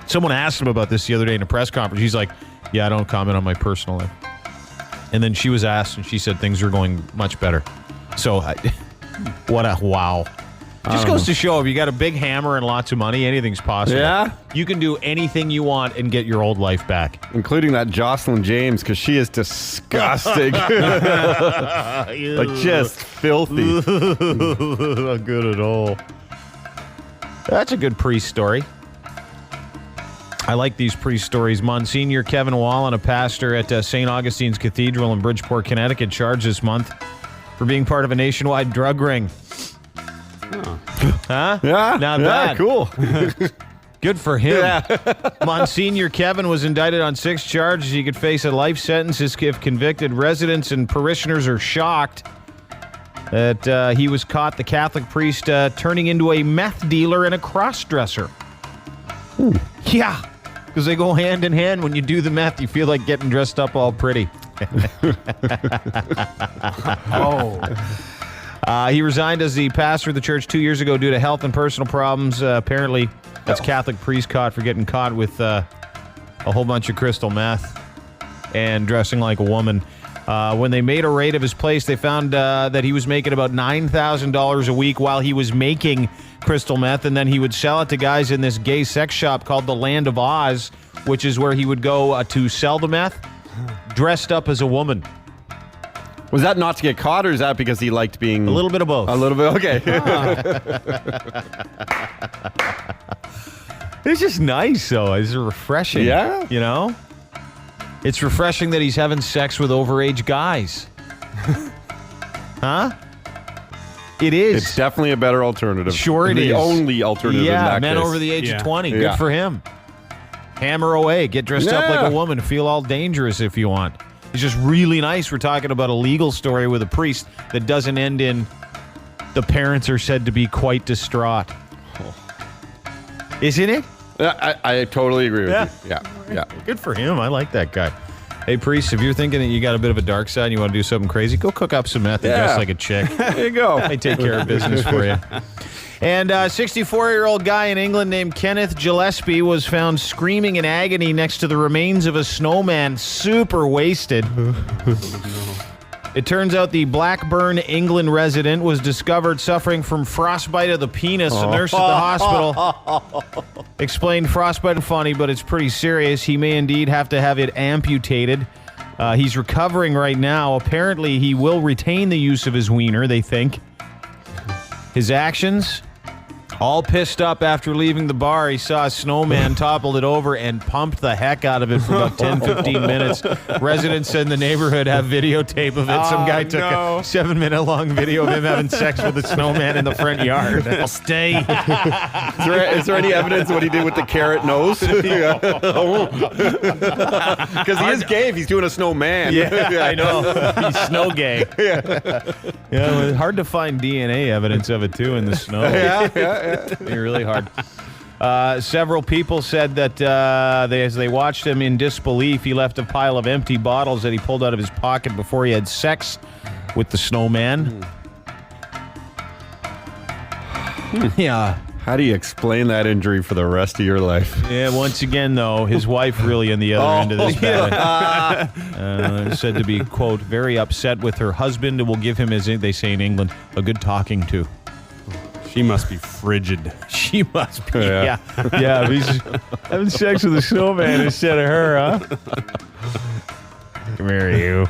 someone asked him about this the other day in a press conference. He's like, yeah, I don't comment on my personal life. And then she was asked, and she said things are going much better. So, what a wow. Just goes to show, if you got a big hammer and lots of money, anything's possible. Yeah. You can do anything you want and get your old life back. Including that Jocelyn James, because she is disgusting. Like, just filthy. Not good at all. That's a good priest story. I like these priest stories. Monsignor Kevin Wallen, a pastor at St. Augustine's Cathedral in Bridgeport, Connecticut, charged this month for being part of a nationwide drug ring. Huh? Yeah. Not bad. Cool. Good for him. Yeah. Monsignor Kevin was indicted on 6 charges. He could face a life sentence if convicted. Residents and parishioners are shocked that he was caught, the Catholic priest, turning into a meth dealer and a cross-dresser. Yeah, because they go hand in hand. When you do the meth, you feel like getting dressed up all pretty. He resigned as the pastor of the church 2 years ago due to health and personal problems. Apparently, that's Catholic priest caught for getting caught with a whole bunch of crystal meth and dressing like a woman. When they made a raid of his place, they found that he was making about $9,000 a week while he was making crystal meth, and then he would sell it to guys in this gay sex shop called the Land of Oz, which is where he would go to sell the meth dressed up as a woman. Was that not to get caught, or is that because he liked being... A little bit of both. A little bit, okay. It's just nice, though. It's refreshing. Yeah. You know? It's refreshing that he's having sex with overage guys. Huh? It is. It's definitely a better alternative. Sure it is. The only alternative in that men case. over the age of 20. Good for him. Hammer away. Get dressed up like a woman. Feel all dangerous if you want. It's just really nice. We're talking about a legal story with a priest that doesn't end in the parents are said to be quite distraught. Isn't it? I totally agree with you. Yeah. Good for him. I like that guy. Hey, priest, if you're thinking that you got a bit of a dark side and you want to do something crazy, go cook up some meth and dress like a chick. There you go. They take care of business for you. And a 64-year-old guy in England named Kenneth Gillespie was found screaming in agony next to the remains of a snowman, super wasted. It turns out the Blackburn, England resident was discovered suffering from frostbite of the penis. A nurse at the hospital explained frostbite funny, but it's pretty serious. He may indeed have to have it amputated. He's recovering right now. Apparently, he will retain the use of his wiener, they think. His actions? All pissed up after leaving the bar, he saw a snowman, toppled it over, and pumped the heck out of it for about 10, 15 minutes. Residents in the neighborhood have videotape of it. Some guy took a 7-minute-long video of him having sex with a snowman in the front yard. I'll stay. Is there any evidence of what he did with the carrot nose? Because he is gay if he's doing a snowman. Yeah, I know. He's snow gay. Yeah, it's hard to find DNA evidence of it, too, in the snow. Yeah. Really hard. Several people said that as they watched him in disbelief, he left a pile of empty bottles that he pulled out of his pocket before he had sex with the snowman. Yeah. How do you explain that injury for the rest of your life? Yeah, once again, though, his wife really on the other end of this battle. Said to be, quote, very upset with her husband and will give him, as they say in England, a good talking to. She must be frigid. She must be, yeah. He's having sex with a snowman instead of her, huh? Come here, you.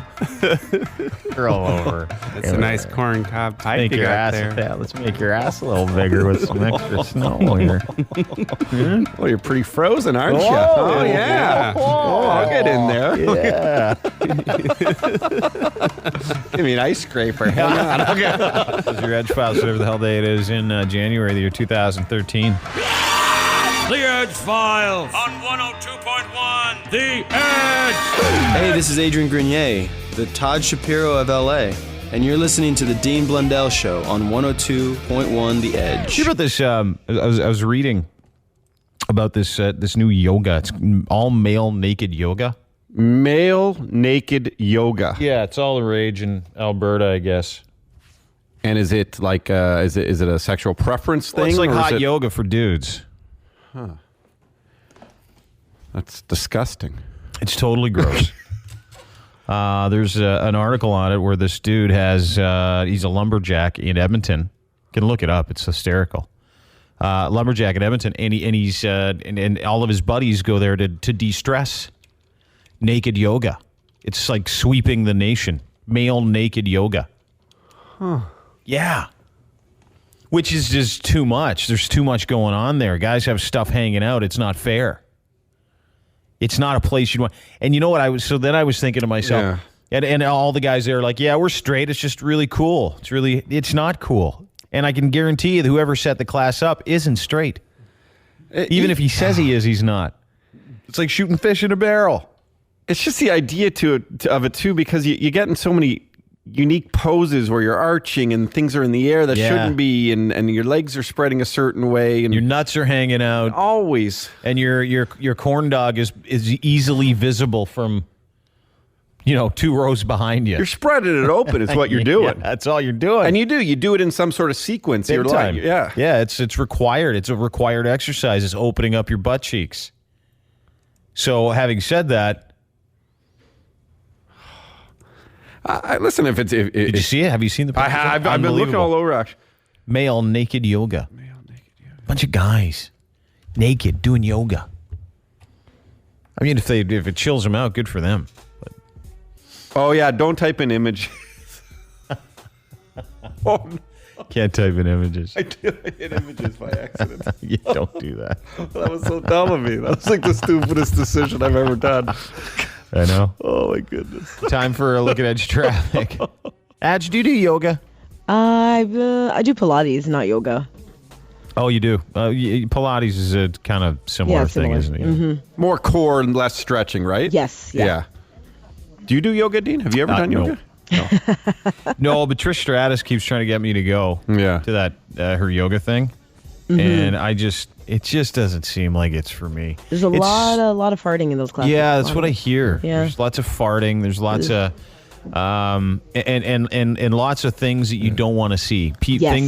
Roll over. That's a nice corn cob pipe Make you your got ass there. fat. Let's make your ass a little bigger with some extra snow here. Well, you're pretty frozen, aren't you? Oh, yeah. I'll get in there. Yeah. Give me an ice scraper. Hang on. Okay. This is your Edge Files, whatever the hell day it is, in January of the year 2013. The Edge Files on 102.1 The Edge. Hey, this is Adrian Grenier, the Todd Shapiro of LA, and you're listening to the Dean Blundell Show on 102.1 The Edge. Hear about this? I was reading about this new yoga. It's all male naked yoga. Male naked yoga. Yeah, it's all the rage in Alberta, I guess. And is it like is it a sexual preference thing? Well, it's like or hot yoga for dudes. Huh. That's disgusting. It's totally gross. There's an article on it where this dude has he's a lumberjack in Edmonton. You can look it up. It's hysterical. Lumberjack in Edmonton, and he's and all of his buddies go there to de-stress. Naked yoga. It's like sweeping the nation. Male naked yoga. Huh. Yeah. Which is just too much. There's too much going on there. Guys have stuff hanging out. It's not fair. It's not a place you'd want. And you know what? I was thinking to myself, and all the guys there are like, yeah, we're straight. It's just really cool. It's not cool. And I can guarantee you that whoever set the class up isn't straight. Even if he says he is, he's not. It's like shooting fish in a barrel. It's just the idea of it too, because you get in so many unique poses where you're arching and things are in the air that shouldn't be, and your legs are spreading a certain way, and your nuts are hanging out always, and your corn dog is easily visible from 2 rows behind you. You're spreading it open is what you're doing. Yeah, that's all you're doing. And you do it in some sort of sequence. Big time. Yeah, it's required. It's a required exercise. It's opening up your butt cheeks. So having said that, listen, did you see it? Have you seen the pictures? I've been looking all over, actually. Male naked yoga. Bunch of guys naked doing yoga. I mean, if it chills them out, good for them. But. Oh yeah, don't type in image. Oh, no. Can't type in images. I hit images by accident. You don't do that. That was so dumb of me. That was like the stupidest decision I've ever done. I know. Oh my goodness. Time for a look at Edge traffic. Edge, do you do yoga? I do Pilates, not yoga. Oh, you do? Pilates is a kind of similar thing, isn't it? Mm-hmm. More core and less stretching, right? Yes. Yeah. Do you do yoga, Dean? Have you ever done yoga? No, but Trish Stratus keeps trying to get me to go to that her yoga thing, and it just doesn't seem like it's for me. There's a lot of farting in those classes. Yeah, that's what I hear. Yeah. There's lots of farting. There's lots of and lots of things that you don't want to see.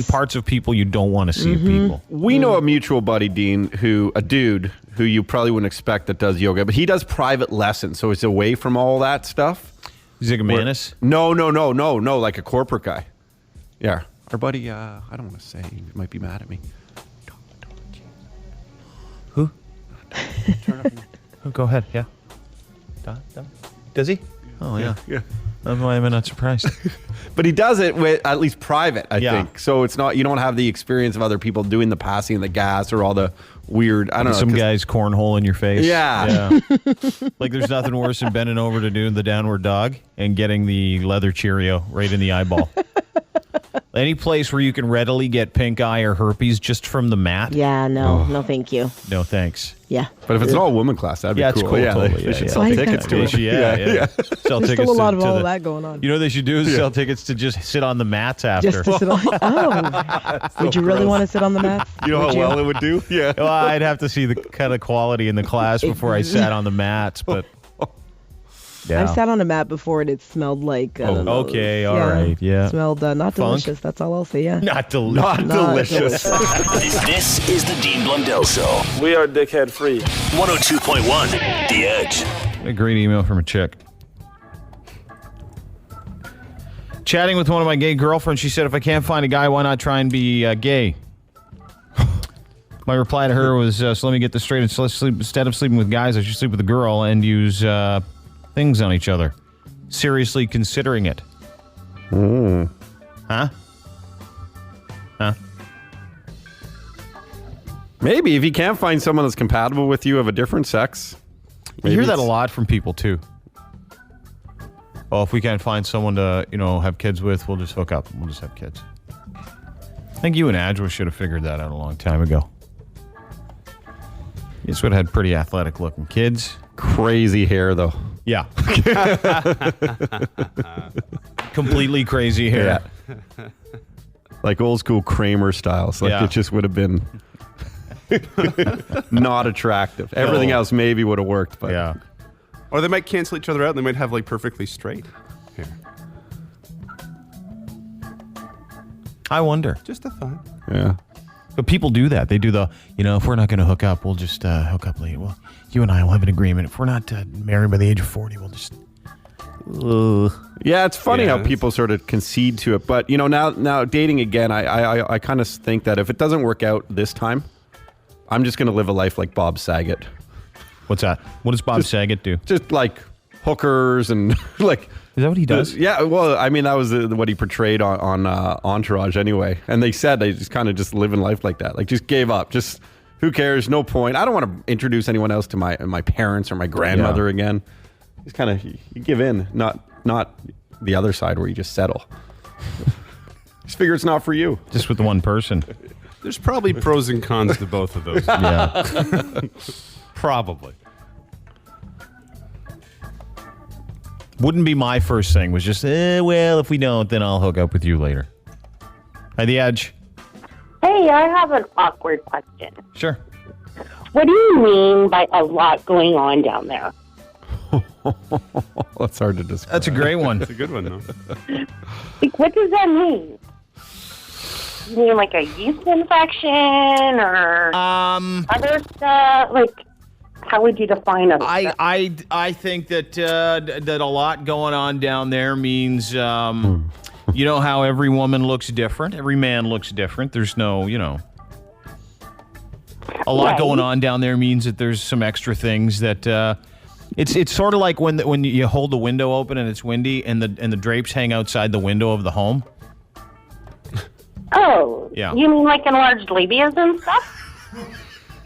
Parts of people you don't want to see of people. We know a mutual buddy, Dean, a dude who you probably wouldn't expect that does yoga, but he does private lessons, so it's away from all that stuff. He's like a Manis? No, like a corporate guy. Yeah. Our buddy, I don't want to say, he might be mad at me. Who? Go ahead, yeah. Does he? Oh, yeah. Why am I not surprised? But he does it with at least private, I think. So it's not, you don't have the experience of other people doing the passing of the gas or all the weird, I don't know. Some guy's cornhole in your face. Yeah. Like there's nothing worse than bending over to do the downward dog and getting the leather Cheerio right in the eyeball. Any place where you can readily get pink eye or herpes just from the mat? Yeah, no, thank you. No, thanks. Yeah. But if it's an all-woman class, that'd be cool. It's cool. Yeah, totally. they should sell tickets to it. Yeah. Sell There's tickets still a lot of to all the, that going on. You know what they should do is sell tickets to just sit on the mats after. Just to sit on. Would you really want to sit on the mat? You know how well it would do? Yeah. Well, I'd have to see the kind of quality in the class before I sat on the mats, but. Yeah. I've sat on a mat before and it smelled like. Okay, all right, yeah. Smelled not delicious. That's all I'll say. Yeah. Not delicious. This is the Dean Blundell Show. We are dickhead free. 102.1 The Edge. A great email from a chick. Chatting with one of my gay girlfriends, she said, if I can't find a guy, why not try and be gay? My reply to her was, so let me get this straight. Instead of sleeping with guys, I should sleep with a girl and use things on each other. Seriously considering it. Huh? Maybe if you can't find someone that's compatible with you of a different sex. You hear that a lot from people too. Oh, if we can't find someone to, have kids with, we'll just hook up. We'll just have kids. I think you and Adwa should have figured that out a long time ago. You just would have had pretty athletic looking kids. Crazy hair, though. Yeah. Completely crazy hair. Yeah. Like old school Kramer styles. Like it just would have been not attractive. Everything else maybe would have worked. But yeah. Or they might cancel each other out and they might have like perfectly straight hair. I wonder. Just a thought. Yeah. But people do that. They do the, if we're not going to hook up, we'll just hook up later. Well, you and I will have an agreement. If we're not married by the age of 40, we'll just... Yeah, it's funny how people sort of concede to it. But, now dating again, I kind of think that if it doesn't work out this time, I'm just going to live a life like Bob Saget. What's that? What does Bob Saget do? Just like hookers and like... Is that what he does? Yeah, well, I mean, that was what he portrayed on Entourage anyway. And they said they just kind of just living life like that. Like, just gave up. Just, who cares? No point. I don't want to introduce anyone else to my parents or my grandmother again. Just kind of, you give in, not the other side where you just settle. Just figure it's not for you. Just with the one person. There's probably pros and cons to both of those. Yeah. Probably. Wouldn't be my first thing. Was just, well, if we don't, then I'll hook up with you later. Hi, The Edge. Hey, I have an awkward question. Sure. What do you mean by a lot going on down there? That's hard to describe. That's a great one. It's a good one, though. Like, what does that mean? You mean like a yeast infection or other stuff? Like, how would you define it? I think that that a lot going on down there means, you know how every woman looks different, every man looks different. There's no, a lot going on down there means that there's some extra things that it's sort of like when you hold the window open and it's windy and the drapes hang outside the window of the home. Oh, yeah. You mean like enlarged labias and stuff?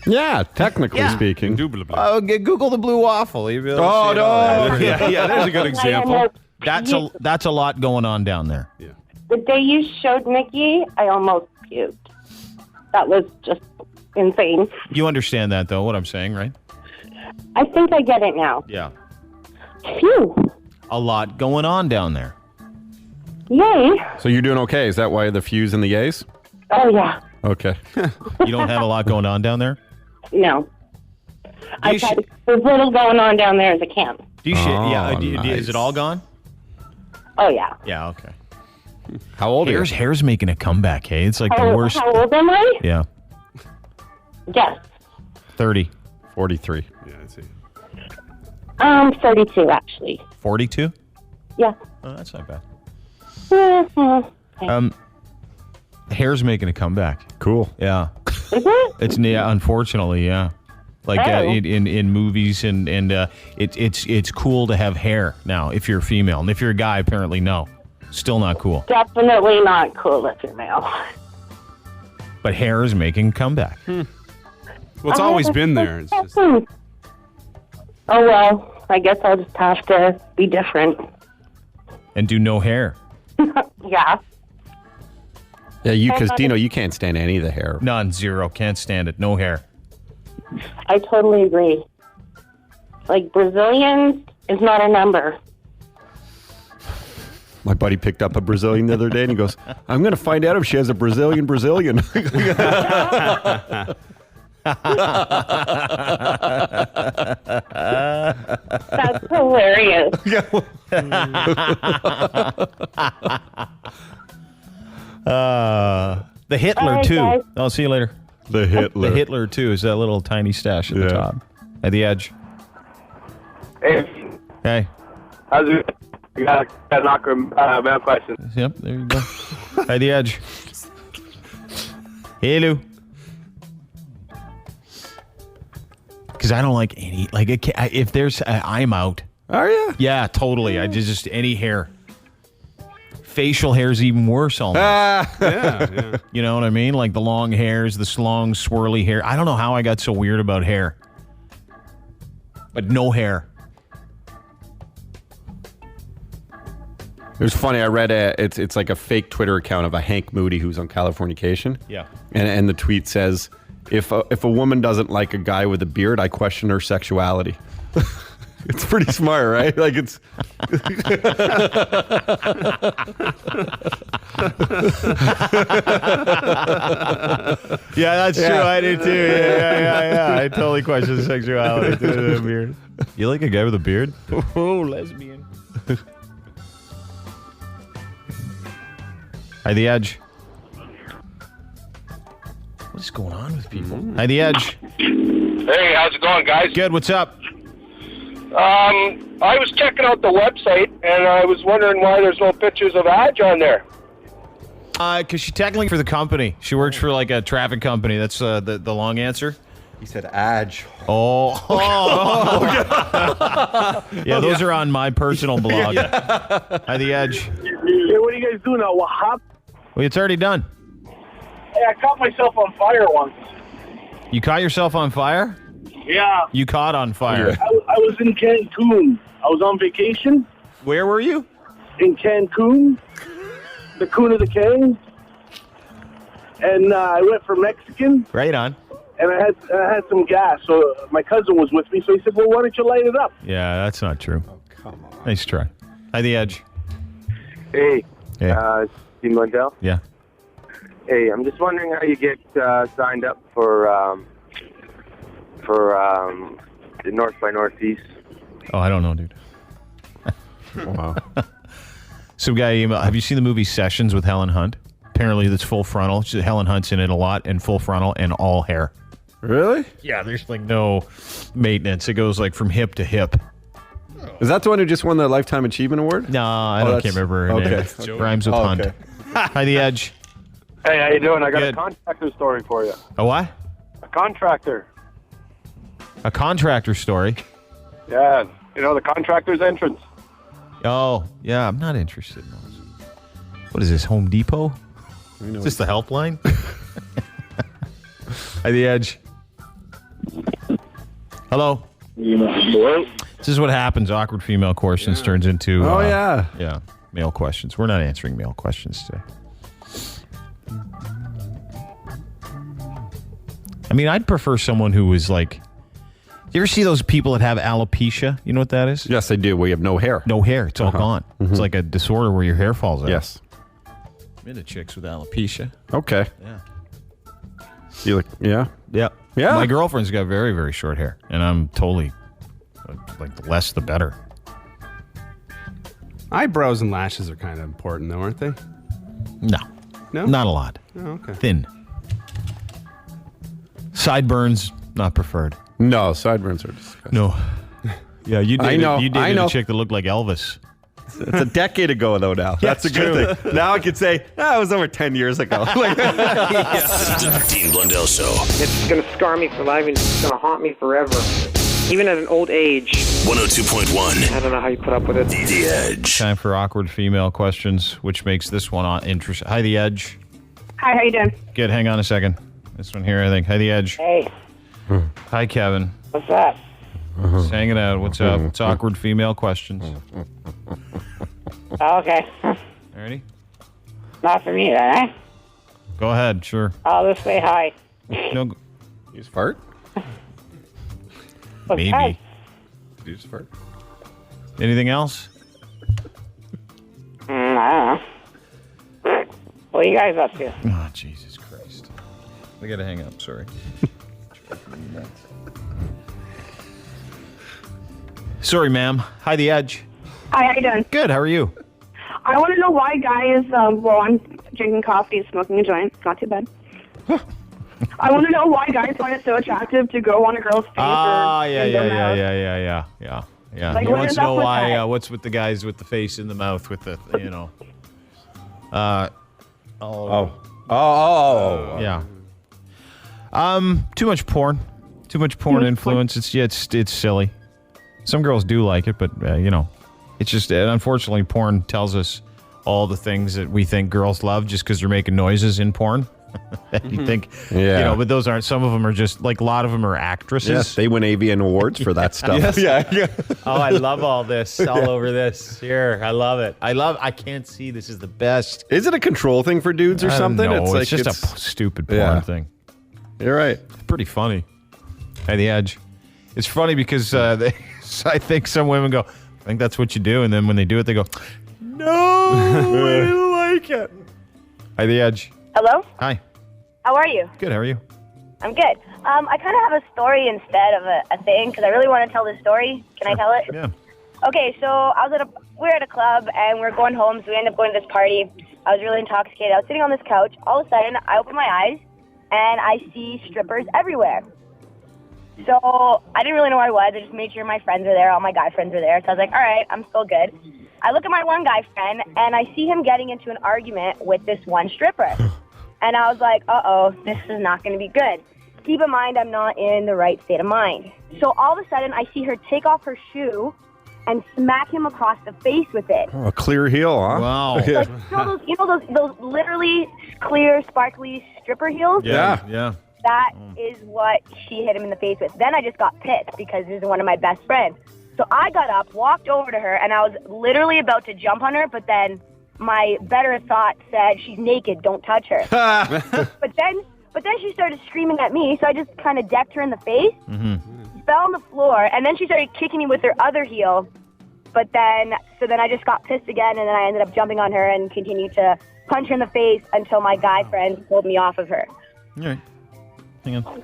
Yeah, technically speaking. Google the blue waffle. You'll be able to Oh, see it no. all there. Yeah, there's a good example. That's a lot going on down there. Yeah. The day you showed Nikki, I almost puked. That was just insane. You understand that, though, what I'm saying, right? I think I get it now. Yeah. Phew. A lot going on down there. Yay. So you're doing okay? Is that why the fuse and the yays? Oh, yeah. Okay. You don't have a lot going on down there? No. I've had as little going on down there as I can. Do you is it all gone? Oh, yeah. Yeah, okay. How old are you? Hair's making a comeback, hey? It's like the worst. How old am I? Yeah. Yes. 30. 43. Yeah, I see. 32, actually. 42? Yeah. Oh, that's not bad. Mm-hmm. Hair's making a comeback. Cool. Is Yeah. it? It's unfortunately, yeah. Like in movies and it's cool to have hair now if you're a female, and if you're a guy, apparently no, still not cool. Definitely not cool if you're male. But hair is making a comeback. Well, it's always been there. It's just... Oh, well, I guess I'll just have to be different. And do no hair. Yeah. Yeah, because Dino, you can't stand any of the hair. None, zero, can't stand it, no hair. I totally agree. Like, Brazilians is not a number. My buddy picked up a Brazilian the other day, and he goes, "I'm going to find out if she has a Brazilian." That's hilarious. The Hitler, All right, too. guys. I'll see you later. The Hitler. The Hitler, too, is that little tiny stash at the top. At the edge. Hey, Hey. how's it? You got an awkward mail question. Yep, there you go. At the edge. Hello. Because I don't like any, if there's, I'm out. Are you? Yeah, totally. I just any hair. Facial hair is even worse almost. Yeah. You know what I mean? Like the long hairs, the long swirly hair. I don't know how I got so weird about hair. But no hair. It was funny. I read it's like a fake Twitter account of a Hank Moody who's on Californication. Yeah. And the tweet says, if a woman doesn't like a guy with a beard, I question her sexuality. It's pretty smart, right? Like it's. Yeah, that's true. I do too. Yeah. I totally question sexuality. Beard. You like a guy with a beard? Oh, lesbian. Hi, The Edge. What is going on with people? Hi, The Edge. Hey, how's it going, guys? Good. What's up? I was checking out the website, and I was wondering why there's no pictures of Adge on there. Because she's technically for the company. She works for like a traffic company. That's the long answer. He said Adge. Oh. Yeah, those are on my personal blog. Hi, The Edge. Hey, what are you guys doing now? What happened? Well, it's already done. Hey, I caught myself on fire once. You caught yourself on fire? Yeah. You caught on fire. I was in Cancun. I was on vacation. Where were you? In Cancun. The Coon of the King. And I went for Mexican. Right on. And I had some gas. So my cousin was with me. So he said, well, why don't you light it up? Yeah, that's not true. Oh, come on. Nice try. Hi, The Edge. Hey, Yeah. Dean Blundell. Yeah. Hey, I'm just wondering how you get signed up for the North by Northeast. Oh, I don't know, dude. Wow. Some guy emailed, have you seen the movie Sessions with Helen Hunt? Apparently that's full frontal. Helen Hunt's in it a lot, and full frontal and all hair. Really? Yeah, there's like no maintenance. It goes like from hip to hip. Is that the one who just won the Lifetime Achievement Award? No, I can't remember her name. It rhymes with Hunt. Hi, The Edge. Hey, how you doing? I got Good. a contractor story for you. A what? A contractor. A contractor story. Yeah, you know, the contractor's entrance. Oh, yeah, I'm not interested in those. What is this, Home Depot? Is this the helpline? Hi, The Edge. Hello. Hello. This is what happens. Awkward female questions turns into... yeah, male questions. We're not answering male questions today. I mean, I'd prefer someone who was like... You ever see those people that have alopecia? You know what that is? Yes, I do. We have no hair. No hair. It's all gone. It's like a disorder where your hair falls out. Yes. I'm into chicks with alopecia. Okay. Yeah. You look, yeah? Yep. Yeah. My girlfriend's got very, very short hair, and I'm totally, like, the less the better. Eyebrows and lashes are kind of important, though, aren't they? No. No? Not a lot. Oh, okay. Thin. Sideburns, not preferred. No, sideburns are disgusting. No. Yeah, you I dated, know, you I dated know. a chick that looked like Elvis. It's a decade ago, though, now. That's a good thing. Now I could say, it was over 10 years ago. The Dean Blundell Show. It's going to scar me for life and it's going to haunt me forever. Even at an old age. 102.1. I don't know how you put up with it. The Edge. Time for awkward female questions, which makes this one interesting. Hi, The Edge. Hi, how you doing? Good, hang on a second. This one here, I think. Hi, The Edge. Hey. Hi, Kevin. What's that? Just hanging out. What's up? It's awkward female questions. Oh, okay. Ready? Not for me, then, eh? Go ahead, sure. I'll just say hi. No, You just fart? What's maybe. that? You just fart? Anything else? I don't know. What are you guys up to? Oh, Jesus Christ. We gotta hang up, sorry. Sorry, ma'am. Hi, The Edge. Hi, how you doing? Good, how are you? I want to know why guys, well, I'm drinking coffee and smoking a joint. Not too bad. I want to know why guys find it so attractive to go on a girl's face or in their mouth. Yeah. Like, He what wants is to know up with why, that? what's with the guys with the face in the mouth with the, you know. Yeah. Too much porn. Too much porn influence. It's silly. Some girls do like it, but, you know, it's just, unfortunately, porn tells us all the things that we think girls love just because they're making noises in porn. You think, you know, but those aren't, some of them are just, like, a lot of them are actresses. Yes, they win AVN awards for that stuff. Yes. Yeah. Oh, I love all this, all over this. Here, I love it. I can't see, this is the best. Is it a control thing for dudes or something? No, it's just a stupid porn thing. You're right. It's pretty funny. At The Edge. It's funny because I think some women go, I think that's what you do. And then when they do it, they go, no, I don't like it. Hi, The Edge. Hello? Hi. How are you? Good, how are you? I'm good. I kind of have a story instead of a thing because I really want to tell this story. Can I tell it? Yeah. Okay, so we were at a club and we were going home, so we ended up going to this party. I was really intoxicated. I was sitting on this couch. All of a sudden, I open my eyes and I see strippers everywhere. So I didn't really know where I was. I just made sure my friends were there. All my guy friends were there. So I was like, all right, I'm still good. I look at my one guy friend, and I see him getting into an argument with this one stripper. And I was like, uh-oh, this is not going to be good. Keep in mind, I'm not in the right state of mind. So all of a sudden, I see her take off her shoe and smack him across the face with it. Oh, a clear heel, huh? Wow. Like, you know those literally clear, sparkly stripper heels? Yeah. That is what she hit him in the face with. Then I just got pissed because this is one of my best friends. So I got up, walked over to her, and I was literally about to jump on her, but then my better thought said, she's naked, don't touch her. But then she started screaming at me, so I just kind of decked her in the face, fell on the floor, and then she started kicking me with her other heel. But then I just got pissed again, and then I ended up jumping on her and continued to punch her in the face until my guy friend pulled me off of her. All right. Hang on.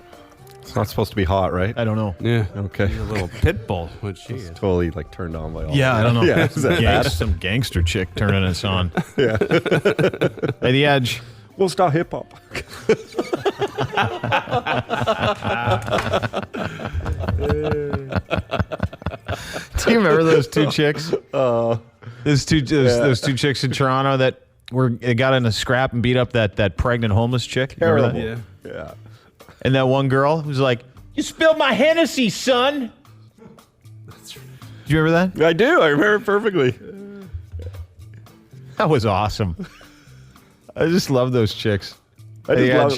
It's not supposed to be hot, right? I don't know. Yeah. Okay. A little pit bull, which she is. Totally like turned on by all. Yeah, I don't know. Yeah, is that bad? Some gangster chick turning us on. Yeah. Hey, The Edge. We'll start hip hop. Do you remember those two chicks? Those two chicks in Toronto that they got in a scrap and beat up that pregnant homeless chick. Remember that? Yeah. And that one girl was like, "You spilled my Hennessy, son." Do you remember that? I do. I remember it perfectly. That was awesome. I just love those chicks. We got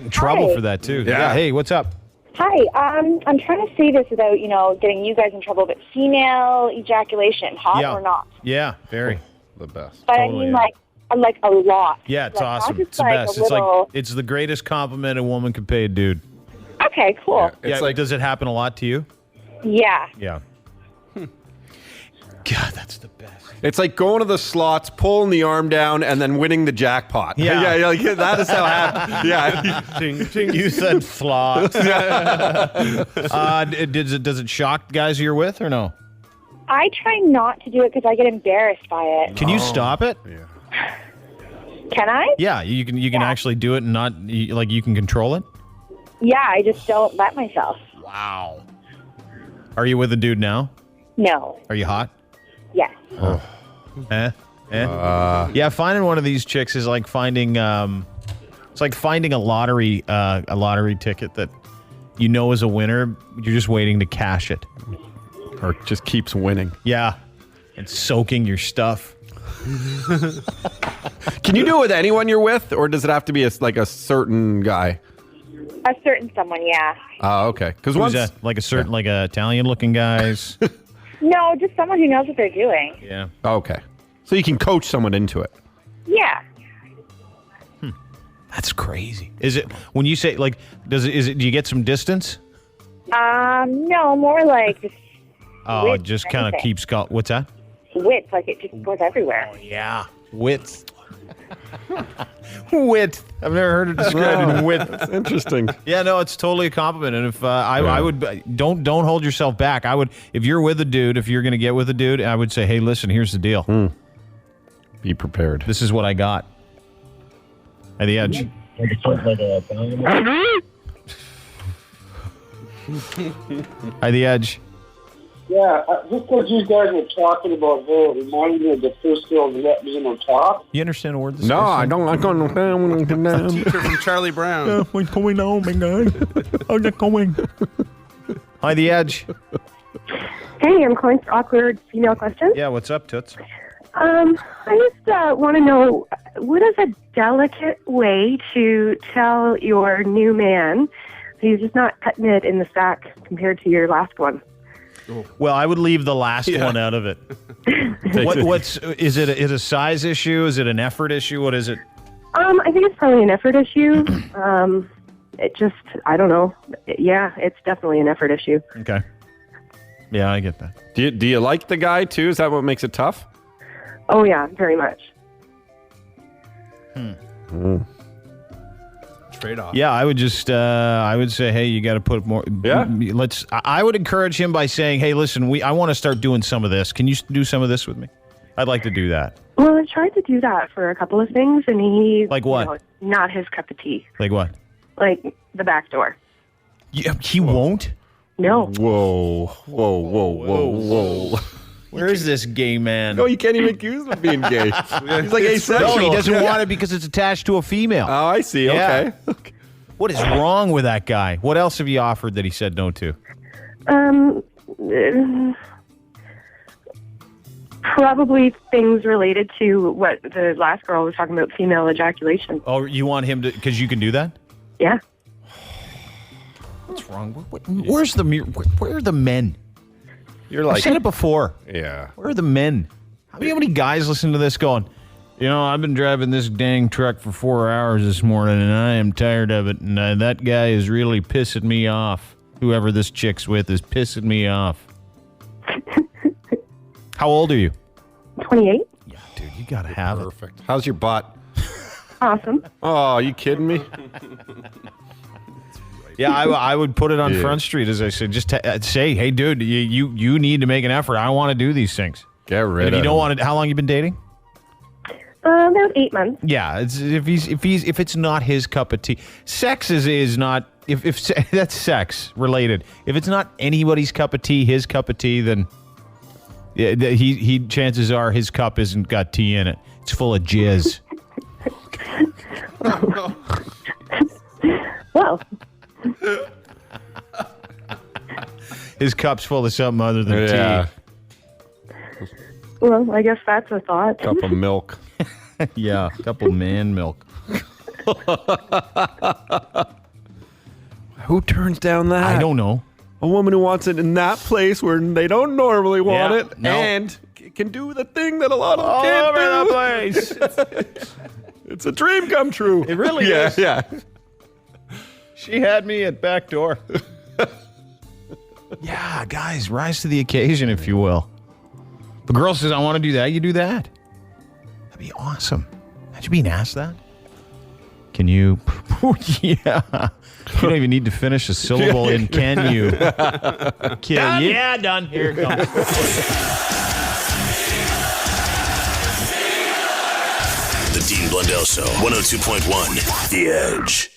in trouble for that too. Yeah. Hey, what's up? Hi, I'm trying to say this without, getting you guys in trouble, but female ejaculation, hot or not? Yeah, very. The best. But totally, I mean, like a lot. Yeah, it's like, awesome. It's the best. It's the greatest compliment a woman could pay a dude. Okay, cool. Yeah, does it happen a lot to you? Yeah. Yeah. God, that's the best. It's like going to the slots, pulling the arm down, and then winning the jackpot. Yeah, that is how it happens. Yeah. Ting, ting. You said slots. Does it shock guys you're with or no? I try not to do it because I get embarrassed by it. Can you stop it? Yeah. Can I? Yeah, you can actually do it and not you can control it. Yeah, I just don't let myself. Wow. Are you with a dude now? No. Are you hot? Yes. Oh. Yeah, finding one of these chicks is like finding it's like finding a lottery ticket that is a winner. You're just waiting to cash it, or just keeps winning. Yeah, and soaking your stuff. Can you do it with anyone you're with, or does it have to be a certain guy? A certain someone, yeah. Oh, okay. Because once like a certain like a Italian-looking guys. No, just someone who knows what they're doing. Yeah. Okay. So you can coach someone into it. Yeah. That's crazy. Is it when you say like? Do you get some distance? No, more like. Just oh, it just kind of keeps going. What's that? Width, like it just goes everywhere. Oh yeah, width. Width. I've never heard it described in width. That's interesting. Yeah, no, it's totally a compliment. And if I would don't hold yourself back. I would, if you're with a dude, if you're going to get with a dude, I would say, hey, listen, here's the deal. Be prepared. This is what I got. At the edge. At the edge. Yeah, just because you guys were talking about her, it reminded me of the first girl that let me in on top. You understand a word? No, I don't. I'm going down. Teacher from Charlie Brown. What's going on, my guy? How's it going? Hi, the edge. Hey, I'm calling for awkward female questions. Yeah, what's up, Toots? I just want to know, what is a delicate way to tell your new man he's just not cutting it in the sack compared to your last one? Well, I would leave the last one out of it. Is it a size issue? Is it an effort issue? What is it? I think it's probably an effort issue. I don't know. Yeah, it's definitely an effort issue. Okay. Yeah, I get that. Do you like the guy too? Is that what makes it tough? Oh yeah, very much. Trade off. Yeah, I would just I would say, hey, you got to put more. Yeah. I would encourage him by saying, hey, listen, I want to start doing some of this. Can you do some of this with me? I'd like to do that. Well, I tried to do that for a couple of things, and he like what? Not his cup of tea. Like what? Like the back door. Yeah, he won't. No. Whoa. Where is this gay man? No, you can't even accuse him of being gay. He's like asexual. No, he doesn't want it because it's attached to a female. Oh, I see. Yeah. Okay. What is wrong with that guy? What else have you offered that he said no to? Probably things related to what the last girl was talking about, female ejaculation. Oh, you want him to, because you can do that? Yeah. What's wrong? Where's the where are the men? You're like, I've said it before. Yeah. Where are the men? How many guys listen to this going, I've been driving this dang truck for 4 hours this morning and I am tired of it, and that guy is really pissing me off. Whoever this chick's with is pissing me off. How old are you? 28. Yeah, dude, you gotta have perfect. How's your butt? Awesome. Oh, are you kidding me? Yeah, I would put it on Front Street, as I said. Just say, hey, dude, you need to make an effort. I want to do these things. Get rid of it. If you don't want to, how long you been dating? About 8 months. Yeah, if it's not his cup of tea, sex is not. If that's sex related, if it's not anybody's cup of tea, his cup of tea, then he chances are his cup isn't got tea in it. It's full of jizz. Well, his cup's full of something other than tea. Well, I guess that's a thought. Cup of milk. Yeah, a couple man milk. Who turns down that? I don't know. A woman who wants it in that place where they don't normally want it, and can do the thing that a lot of them can't do. All over the place. It's a dream come true. It really is. Yeah. She had me at back door. Yeah, guys, rise to the occasion, if you will. The girl says, I want to do that. You do that. That'd be awesome. Imagine being asked that. Can you? Yeah. You don't even need to finish a syllable in can you. Can you? Yeah, done. Here it comes. The Dean Blundell Show, 102.1 The Edge.